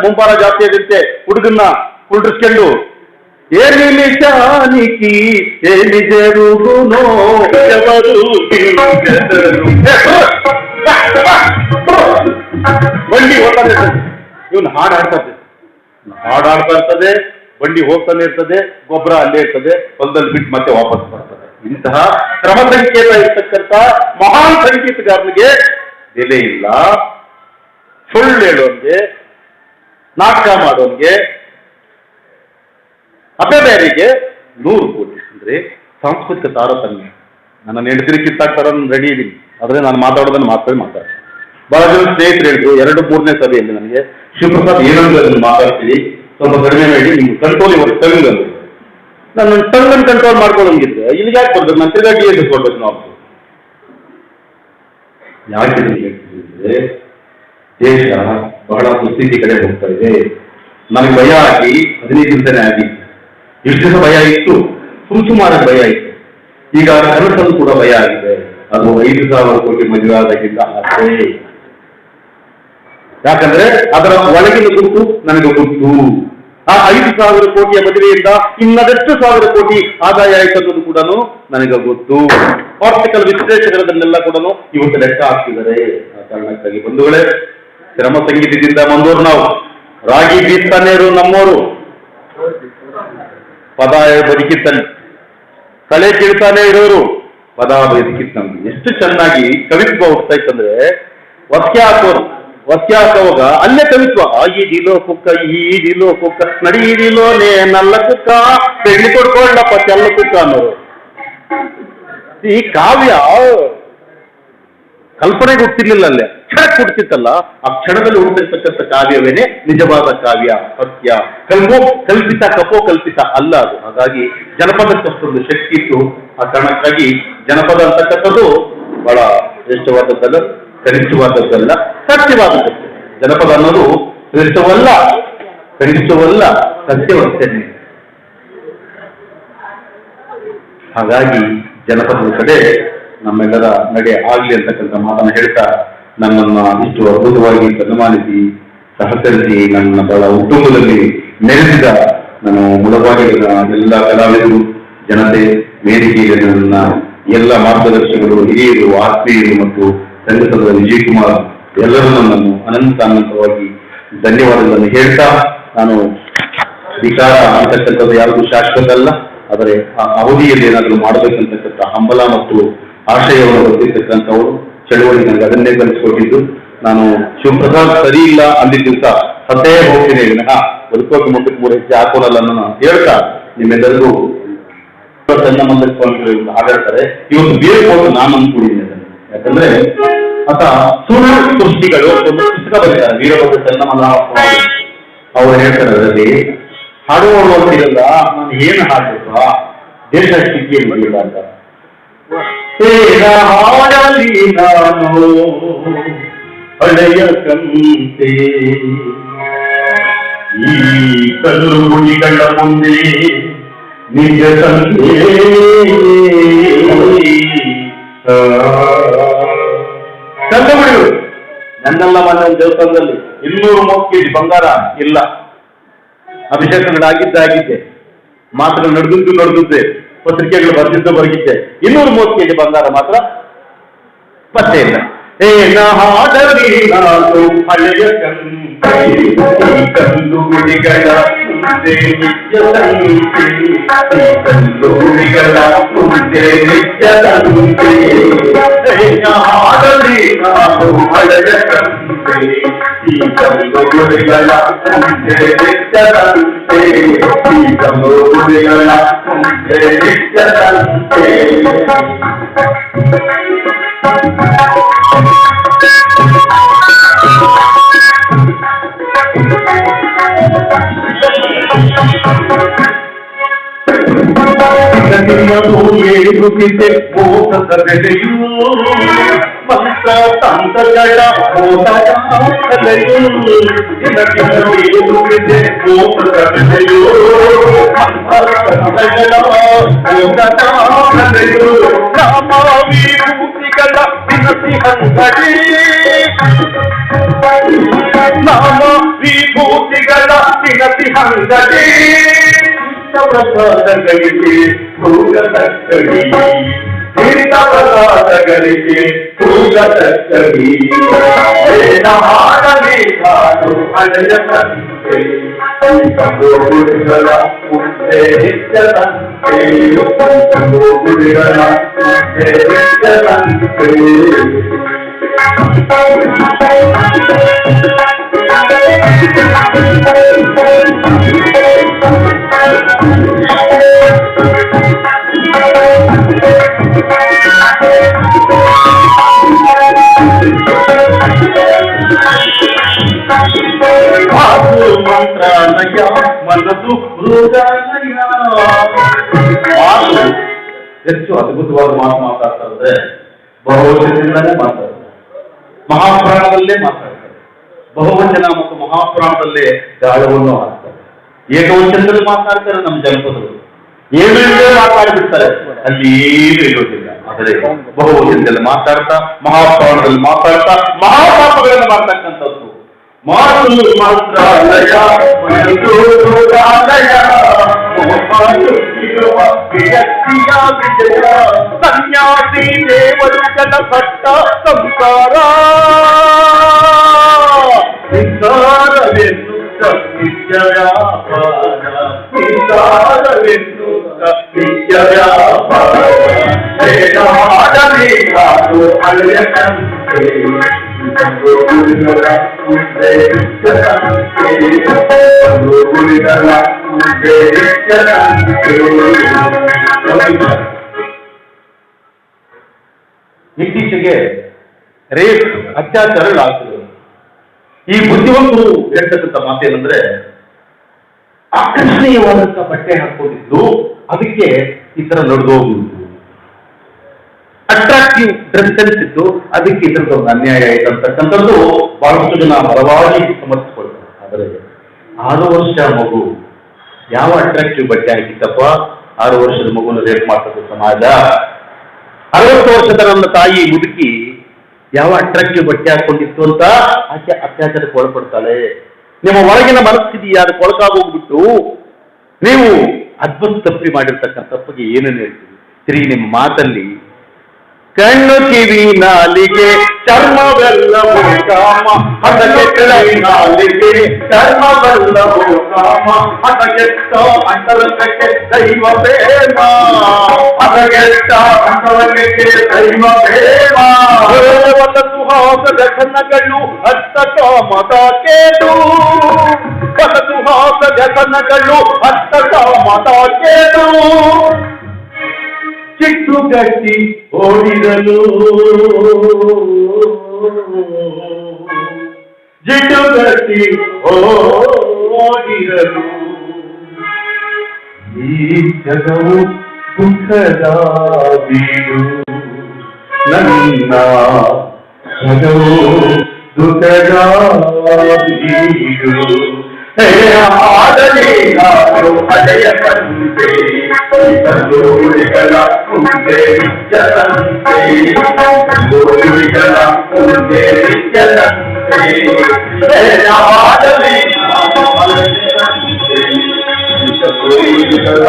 ಮುಂಬಾರ ಜಾತಿಯಾದಂತೆ ಹುಡುಗನ್ನ ಕುಳ್ಳಿಸ್ಕೊಂಡು ఏ నిమిషానికి ఏమి జరుగునో ఎవరు ಬಂಡಿ ಹೋಗ್ತಾನೆ ಇರ್ತದೆ, ಇವನು ಹಾಡಾಡ್ತಾ ಇರ್ತದೆ, ಬಂಡಿ ಹೋಗ್ತಾನೆ ಇರ್ತದೆ, ಗೊಬ್ಬರ ಅಲ್ಲೇ ಇರ್ತದೆ, ಹೊಲದಲ್ಲಿ ಬಿಟ್ಟು ಮತ್ತೆ ವಾಪಸ್ ಬರ್ತದೆ. ಇಂತಹ ಕ್ರಮ ಸಂಕೇತ ಇರ್ತಕ್ಕಂಥ ಮಹಾನ್ ಸಂಗೀತಗಾರನಿಗೆ ಬೆಲೆ ಇಲ್ಲ. ಸುಳ್ಳು ಹೇಳೋನ್ಗೆ, ನಾಟಕ ಮಾಡೋನ್ಗೆ, ಅಪಬೇರಿಗೆ 100 ಕೋಟಿ ಅಂದ್ರೆ ಸಾಂಸ್ಕೃತಿಕ ತಾರತಮ್ಯ. ನನ್ನ ಹೆಂಡತಿರಿ ಕಿತ್ತಾಕ್ತಾರ ರೆಡಿ ಇದ್ದೀನಿ, ಆದ್ರೆ ನಾನು ಮಾತಾಡೋದನ್ನು ಮಾತಾಡ್ತೀನಿ. ಬಹಳ ಜನ ಸ್ನೇಹಿತರು ಹೇಳಿದ್ರು 2-3ನೇ ಸಭೆಯಲ್ಲಿ ನನಗೆ, ಶಿವಪ್ರಸಾದ್ ಏನಂದ್ರೆ ಅದನ್ನು ಮಾತಾಡ್ತೀವಿ, ಸ್ವಲ್ಪ ಕಡಿಮೆ ಮಾಡಿ ನಿಮ್ಗೆ ಕಂಟ್ರೋಲ್ ಇವಾಗ ಟಂಗ್ ಅಂದ್ರೆ ನಾನು ಟಂಗನ್ನು ಕಂಟ್ರೋಲ್ ಮಾಡ್ಕೊಳ್ಳೋಂಗಿದ್ರೆ ಇಲ್ಲಿಗೆ ಯಾಕೆ ಬರ್ಬೇಕು, ನಾನು ತಿರುಗಾಟಿ ಎದುರ್ಕೊಳ್ಬೇಕು ನಾವು. ಯಾಕೆ ಹೇಳ್ತಿದ್ರೆ ದೇಶ ಬಹಳ ಸುಸ್ಥಿತಿ ಕಡೆ ಹೋಗ್ತಾ ಇದೆ. ನನಗೆ ಭಯ ಆಗಿ 15 ದಿವಸನೇ ಆಗಿ, ಇಷ್ಟು ದಿವಸ ಭಯ ಇತ್ತು, ಸುಮಾರು ಭಯ ಇತ್ತು. ಈಗ ಕನಸಲ್ಲಿ ಕೂಡ ಭಯ ಆಗಿದೆ. ಅದು 5,000 ಕೋಟಿ ಮದುವೆ ಆದಾಗಿಂದ ಆಸೆ. ಯಾಕಂದ್ರೆ ಅದರ ಒಳಗಿನ ಗುರುತು ನನಗೆ ಗೊತ್ತು. ಆ 5,000 ಕೋಟಿಯ ಮದುವೆಯಿಂದ ಇನ್ನದೆಷ್ಟು 1,000 ಕೋಟಿ ಆದಾಯ ಆಯ್ತು ಅನ್ನೋದು ಕೂಡ ನನಗೆ ಗೊತ್ತು. ಆರ್ಥಿಕಲ್ ವಿಶ್ಲೇಷಕರದನ್ನೆಲ್ಲ ಕೂಡ ಇವತ್ತು ಲೆಕ್ಕ ಹಾಕ್ತಿದ್ದಾರೆ. ಆ ಕಾರಣಕ್ಕಾಗಿ ಬಂಧುಗಳೇ, ಶ್ರಮ ಸಂಗೀತದಿಂದ ಬಂದವರು ನಾವು, ರಾಗಿ ಬೀಸ್ತಾನೆ ಇರೋ ನಮ್ಮವರು, ಪದ ಬದುಕಿತ್ತಲ್ಲಿ ಕಲೆ ಕೀಳ್ತಾನೆ ಇರೋರು, ಪದ ಬದುಕಿತ್ತು. ನಮ್ಗೆ ಎಷ್ಟು ಚೆನ್ನಾಗಿ ಕವಿತ್ವ ಹೋಗ್ತಾ ಇತ್ತಂದ್ರೆ, ಒತ್ಕೆ ಹಾಕೋವಾಗ ಅಲ್ಲೇ ಕವಿತ್ವ. ಈಡಿಲೋ ಕುಕ್ಕ ಈಡಿಲೋ ಕುಕ್ಕ ನಡೀಡಿಲೋ ನಲ್ಲ ಕುಕ್ಕ ಬೆಳ್ಳಿ ಕೊಡ್ಕೊಳ್ಳಪ್ಪ ಚೆಲ್ಲ ಕುಕ್ಕ ಅನ್ನೋರು. ಈ ಕಾವ್ಯ ಕಲ್ಪನೆಗೆ ಹುಟ್ಟಿರ್ಲಿಲ್ಲ, ಅಲ್ಲೇ ಕ್ಷಣಕ್ಕೆ ಹುಡ್ತಿತ್ತಲ್ಲ. ಆ ಕ್ಷಣದಲ್ಲಿ ಹುಟ್ಟಿರ್ತಕ್ಕಂಥ ಕಾವ್ಯವೇನೆ ನಿಜವಾದ ಕಾವ್ಯ, ಸತ್ಯ. ಕಲ್ಪಿತ ಕಲ್ಪಿತ ಅಲ್ಲ ಅದು. ಹಾಗಾಗಿ ಜನಪದಕ್ಕಷ್ಟೊಂದು ಶಕ್ತಿ ಇತ್ತು. ಆ ಕಾರಣಕ್ಕಾಗಿ ಜನಪದ ಅಂತಕ್ಕಂಥದ್ದು ಬಹಳ ಶ್ರೇಷ್ಠವಾದದ್ದಲ್ಲ, ಕನಿಷ್ಠವಾದದ್ದಲ್ಲ, ಸತ್ಯವಾದದ್ದು. ಜನಪದ ಅನ್ನೋದು ಶ್ರೇಷ್ಠವಲ್ಲ, ಕನಿಷ್ಠವಲ್ಲ, ಸತ್ಯವಸ್ತೇನೆ. ಹಾಗಾಗಿ ಜನಪದದ ಕಡೆ ನಮ್ಮೆಲ್ಲರ ನಡೆ ಆಗಲಿ ಅಂತಕ್ಕಂಥ ಮಾತನ್ನು ಹೇಳ್ತಾ, ನನ್ನನ್ನು ಇಷ್ಟು ಅದ್ಭುತವಾಗಿ ಸನ್ಮಾನಿಸಿ ಸಹಕರಿಸಿ ನನ್ನ ಬಹಳ ಉತ್ತುಂಗದಲ್ಲಿ ನೆಲೆಸಿದ ನಾನು ಮುಳಬಾಗಿಲಿನ ಎಲ್ಲ ಕಲಾವಿದರು, ಜನತೆ, ವೇದಿಕೆಯಲ್ಲಿ ನನ್ನ ಎಲ್ಲ ಮಾರ್ಗದರ್ಶಕರು, ಹಿರಿಯರು, ಆತ್ಮೀಯರು ಮತ್ತು ಸಂಘದ ವಿಜಯಕುಮಾರ್ ಎಲ್ಲರನ್ನೂ ನಾನು ಅನಂತವಾಗಿ ಧನ್ಯವಾದಗಳನ್ನು ಹೇಳ್ತಾ, ನಾನು ವಿಚಾರ ಅಂತಕ್ಕಂಥದ್ದು ಯಾರಿಗೂ ಶಾಶ್ವತ ಅಲ್ಲ, ಆದರೆ ಆ ಅವಧಿಯಲ್ಲಿ ಏನಾದರೂ ಮಾಡಬೇಕಂತಕ್ಕಂಥ ಹಂಬಲ ಮತ್ತು ಆಶಯವನ್ನು ಹೊಂದಿರ್ತಕ್ಕಂಥವರು, ಚಳುವಳಿ ನನಗೆ ಅದನ್ನೇ ಕಲಿಸಿಕೊಟ್ಟಿದ್ದು. ನಾನು ಶಿವಪ್ರಸಾದ್ ಸರಿ ಇಲ್ಲ ಅಂದಿದ್ದ ದಿವಸ ಸತ್ತೇ ಹೋಗ್ತೀನಿ ವಿನಃ ಬದುಕೋಕೆ ಮುಟ್ಟಕ್ಕೆ 3 ಹೆಜ್ಜೆ ಹಾಕೋಲ್ಲ ಅನ್ನೋ ಹೇಳ್ತಾ, ನಿಮ್ಮೆಲ್ಲರಿಗೂ ಚೆನ್ನ ಮಂದಿರ ಹಾಗಾಡ್ತಾರೆ. ಇವತ್ತು ಬೇಕು ನಾನು ಅಂದ್ಕೊಂಡಿದ್ದೀನಿ ಅದನ್ನು. ಯಾಕಂದ್ರೆ ಆತ ಸುಳ್ಳು ಸೃಷ್ಟಿಗಳು ಒಂದು ಪುಸ್ತಕ ಬರೀತಾರೆ, ವೀರಭದ್ರ ಚೆನ್ನಮಲ್ಲ ಅವರು ಹೇಳ್ತಾರೆ, ಅದರಲ್ಲಿ ಹಾಡುವವರು ಅಂತಿರಲ್ಲ, ನಾನು ಏನು ಹಾಡ್ಬೇಕಾ, ದೇಶ ಸ್ಥಿತಿಯಲ್ಲಿ ಇಲ್ಲ ಅಂತ. ಹಾಡಲಿ ನಾನು ಹಳೆಯ ಕಂತೆ, ಈ ಕಲ್ಲು ಗುಡಿಗಳ ಮುಂದೆ ನಿಜ ಸಂತೆ. ಕಲ್ಲುಗುಡಿಗಳು ನನ್ನೆಲ್ಲ ಮನೆ ದೇವಸ್ಥಾನದಲ್ಲಿ 230 kg ಬಂಗಾರ ಇಲ್ಲ, ಅಭಿಷೇಕಗಳಾಗಿದ್ದೆ, ಮಾತುಗಳು ನಡೆದಿದ್ದೆ, ಪತ್ರಿಕೆಗಳು ಬರೆದಿದ್ದೆ, 230 kg ಬಂಗಾರ ಮಾತ್ರ ಮತ್ತೆ ಇಲ್ಲ. ಹಾಡಲಿ ನಾನು ಹಳೆಯ ಕಲ್ಲುಗುಡಿಗಳ ಮುಂದೆ ನಿತ್ಯ ಸಂತೆ, ಕಲ್ಲುಗುಡಿಗಳ ಮುಂದೆ ನಿತ್ಯ ಸಂತೆ. ಹಾಡಲಿ ನಾನು ಹಳೆಯ ಕಂತೆ, ಈ ಕಲ್ಲುಗುಡಿಗಳ ಮುಂದೆ ನಿತ್ಯ ಸಂತೆ, ಈ ಕಲ್ಲುಗುಡಿಗಳ ಮುಂದೆ ನಿತ್ಯ ಸಂತೆ. ಏರುತ್ತಿದೆ ಮೋಸದ ಬೆಲೆಯೂ, ಮಂತ್ರ ತಂತ್ರಗಳ ಮೋಸದ ಕಲೆಯೂ, ಏರುತ್ತಿದೆ ಮೋಸದ ಬೆಲೆಯೂ, ಮಂತ್ರ ತಂತ್ರಗಳ ಮೋಸದ ಕಲೆಯೂ, ನಾಮ ವಿಭೂತಿಗಳ ದಿನಸಿ ಹಂಗಡಿ, ನಾಮ ವಿಭೂತಿಗಳ ದಿನಸಿ ಹಂಗಡಿ. ಪ್ರಸಾದಗಳಿಗೆ ಭೂಗತಕ್ಕಡಿ ತೀರ್ಥಪ್ರಸಾದಗಳಿಗೆ ಭೂಗತಕ್ಕಡಿ ವೇದ ಹಾಡಬೇಕಾದು ಹಳೆಯ ಸಂತೆ ಗುರುಗಳ ಮುಂದೆ ನಿತ್ಯದಂತೆ ಗುರುಗಳ ಮುಂದೆ ನಿತ್ಯದಂತೆ ಮಂತ್ರಾಲಯ ಮನಸ್ಸು ಹೃದಯ ಎಷ್ಟು ಅದ್ಭುತವಾದ ಮಾತು ಮಾತಾಡ್ತಾ ಇದ್ರೆ ಬಹುವಚನದಿಂದಲೇ ಮಾತಾಡ್ತಾರೆ, ಮಹಾಪ್ರಾಣದಲ್ಲೇ ಮಾತಾಡ್ತಾರೆ, ಬಹುವಚನ ಮತ್ತು ಮಹಾಪ್ರಾಣದಲ್ಲೇ ಗಾಳವನ್ನು ಹಾಕ್ತಾರೆ, ಏಕವಚನದಲ್ಲಿ ಮಾತಾಡ್ತಾರೆ. ನಮ್ಮ ಜನಪದರು ಏನು ಮಾತಾಡ್ಬಿಡ್ತಾರೆ, ಅಲ್ಲಿ ಏನು ಇರೋದಿಲ್ಲ. ಆದರೆ ಬಹುವಚನದಲ್ಲಿ ಮಾತಾಡ್ತಾ ಮಹಾಪ್ರಾಣದಲ್ಲಿ ಮಾತಾಡ್ತಾ ಮಹಾಪಾಪಗಳನ್ನು ಮಾಡ್ತಕ್ಕಂಥದ್ದು ಮಾತು ಮಂತ್ರಾಲಯ ಮನಸ್ಸು ಹೃದಯ ಸನ್ಯಾಸಿ ದೇವರು ಜನಪಟ್ಟ ಸಂಸಾರ ನಿಸಾರವೆನ್ನುತ್ತ ನಿತ್ಯ ವ್ಯಾಪಾರ ನಿಸಾರವೆನ್ನುತ್ತ ನಿತ್ಯ ವ್ಯಾಪಾರ ವೇದಾಡಬೇಕಾದು ಹಳೆಯ ಸಂತೆ ಗುರುಗಳ ಮುಂದೆ ಗುರುಗಳ ಮುಂದೆ ಇತ್ತೀಚೆಗೆ ರೇಪ್ ಅತ್ಯಾಚಾರಗಳಾಗ್ತದೆ. ಈ ಬುದ್ಧಿವಂತರು ಹೇಳ್ತಕ್ಕಂಥ ಮಾತೇನಂದ್ರೆ ಆಕರ್ಷಣೀಯವಾದಂತ ಬಟ್ಟೆ ಹಾಕೊಂಡಿದ್ದು ಅದಕ್ಕೆ ಈ ತರ ನಡೆದೋಗುವುದು, ಅಟ್ರಾಕ್ಟಿವ್ ಡ್ರೆಸ್ ಧರಿಸಿದ್ದು ಅದಕ್ಕೆ ಇದರದ ಒಂದು ಅನ್ಯಾಯ ಆಯ್ತು ಅಂತಕ್ಕಂಥದ್ದು ಬಹಳಷ್ಟು ಜನ ಬಲವಾಗಿ ಸಮರ್ಥಿಸ್ಕೊಳ್ತಾರೆ. ಆದರೆ 6 ವರ್ಷ ಮಗು ಯಾವ ಅಟ್ರಾಕ್ಟಿವ್ ಬಟ್ಟೆ ಹಾಕಿತ್ತಪ್ಪ? 6 ವರ್ಷದ ಮಗುನ ರೇಪ್ ಮಾಡ್ತಕ್ಕ ಸಮಾಜ. 60 ವರ್ಷದ ನನ್ನ ತಾಯಿ ಮುದುಕಿ ಯಾವ ಅಟ್ರಾಕ್ಟಿವ್ ಬಟ್ಟೆ ಹಾಕೊಂಡಿತ್ತು ಅಂತ ಆಕೆ ಅತ್ಯಾಚಾರಕ್ಕೆ ಒಳಪಡ್ತಾಳೆ. ನಿಮ್ಮ ಒಳಗಿನ ಮನಸ್ಥಿತಿ ಅದಕ್ಕೆ ಒಳಗಾಗೋಗ್ಬಿಟ್ಟು ನೀವು ಅದ್ಭುತ ತಪ್ಪಿ ಮಾಡಿರ್ತಕ್ಕಂಥ ತಪ್ಪಿಗೆ ಏನನ್ನು ಹೇಳ್ತೀವಿ? ತಿರುಗಿ ನಿಮ್ಮ ಮಾತಲ್ಲಿ ಕಣ್ಣು ಕಿವಿ ನಾಲಿಗೆ ಚರ್ಮವೆಲ್ಲವೂ ಕಾಮ ಹದಗೆಟ್ಟ ನಾಲಿಗೆ ಚರ್ಮವೆಲ್ಲವೂ ಕಾಮ ಹದಗೆಟ್ಟ ಅಂಟಲಕ್ಕೆ ದೈವ ಪ್ರೇಮ ಹದಗೆಟ್ಟ ಅಂಟಲಕ್ಕೆ ದೈವ ಪ್ರೇಮ ಹೊಲಸು ಹಾಸದ ಕನ್ನಗಳು ಅತ್ತ ಕಾಮದ ಕೇಳು ಹೊಲಸು ಹಾಸದ ಕನ್ನಗಳು ಅತ್ತ ಕಾಮದ ಕೇಳು ಚಿಟ್ಟು ಕಟ್ಟಿ ಓಡಿದಲು ಜಿಟ್ಟು ಕಟ್ಟಿ ಓಡಿದಲು ಈ ಜಗವು ದುಃಖದ ಬೀಡು ನನ್ನ ಜಗವು ದುಃಖದ ಬೀಡು ಆಡಲೇಗಾರು ಹಳೆಯ ಕಂತೆ ಗುರುಗಳ ಮುಂದೆ ನಿತ್ಯದಂತೆ ಗುರುಗಳ ಮುಂದೆ ನಿತ್ಯದಂತೆ ಆಡಲೇಗಾರು ಹಳೆಯ ಕಂತೆ ಗುರುಗಳ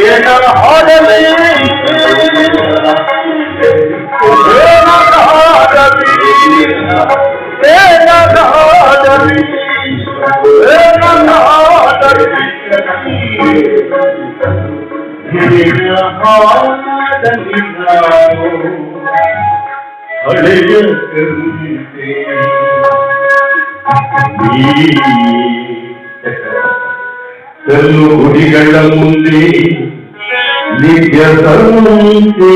ಏನ ಹಾಡಲೇ ಕಲ್ಲು ಗುಡಿಗಳ ಮುಂದೆ ನಿತ್ಯ ಸಂತೆ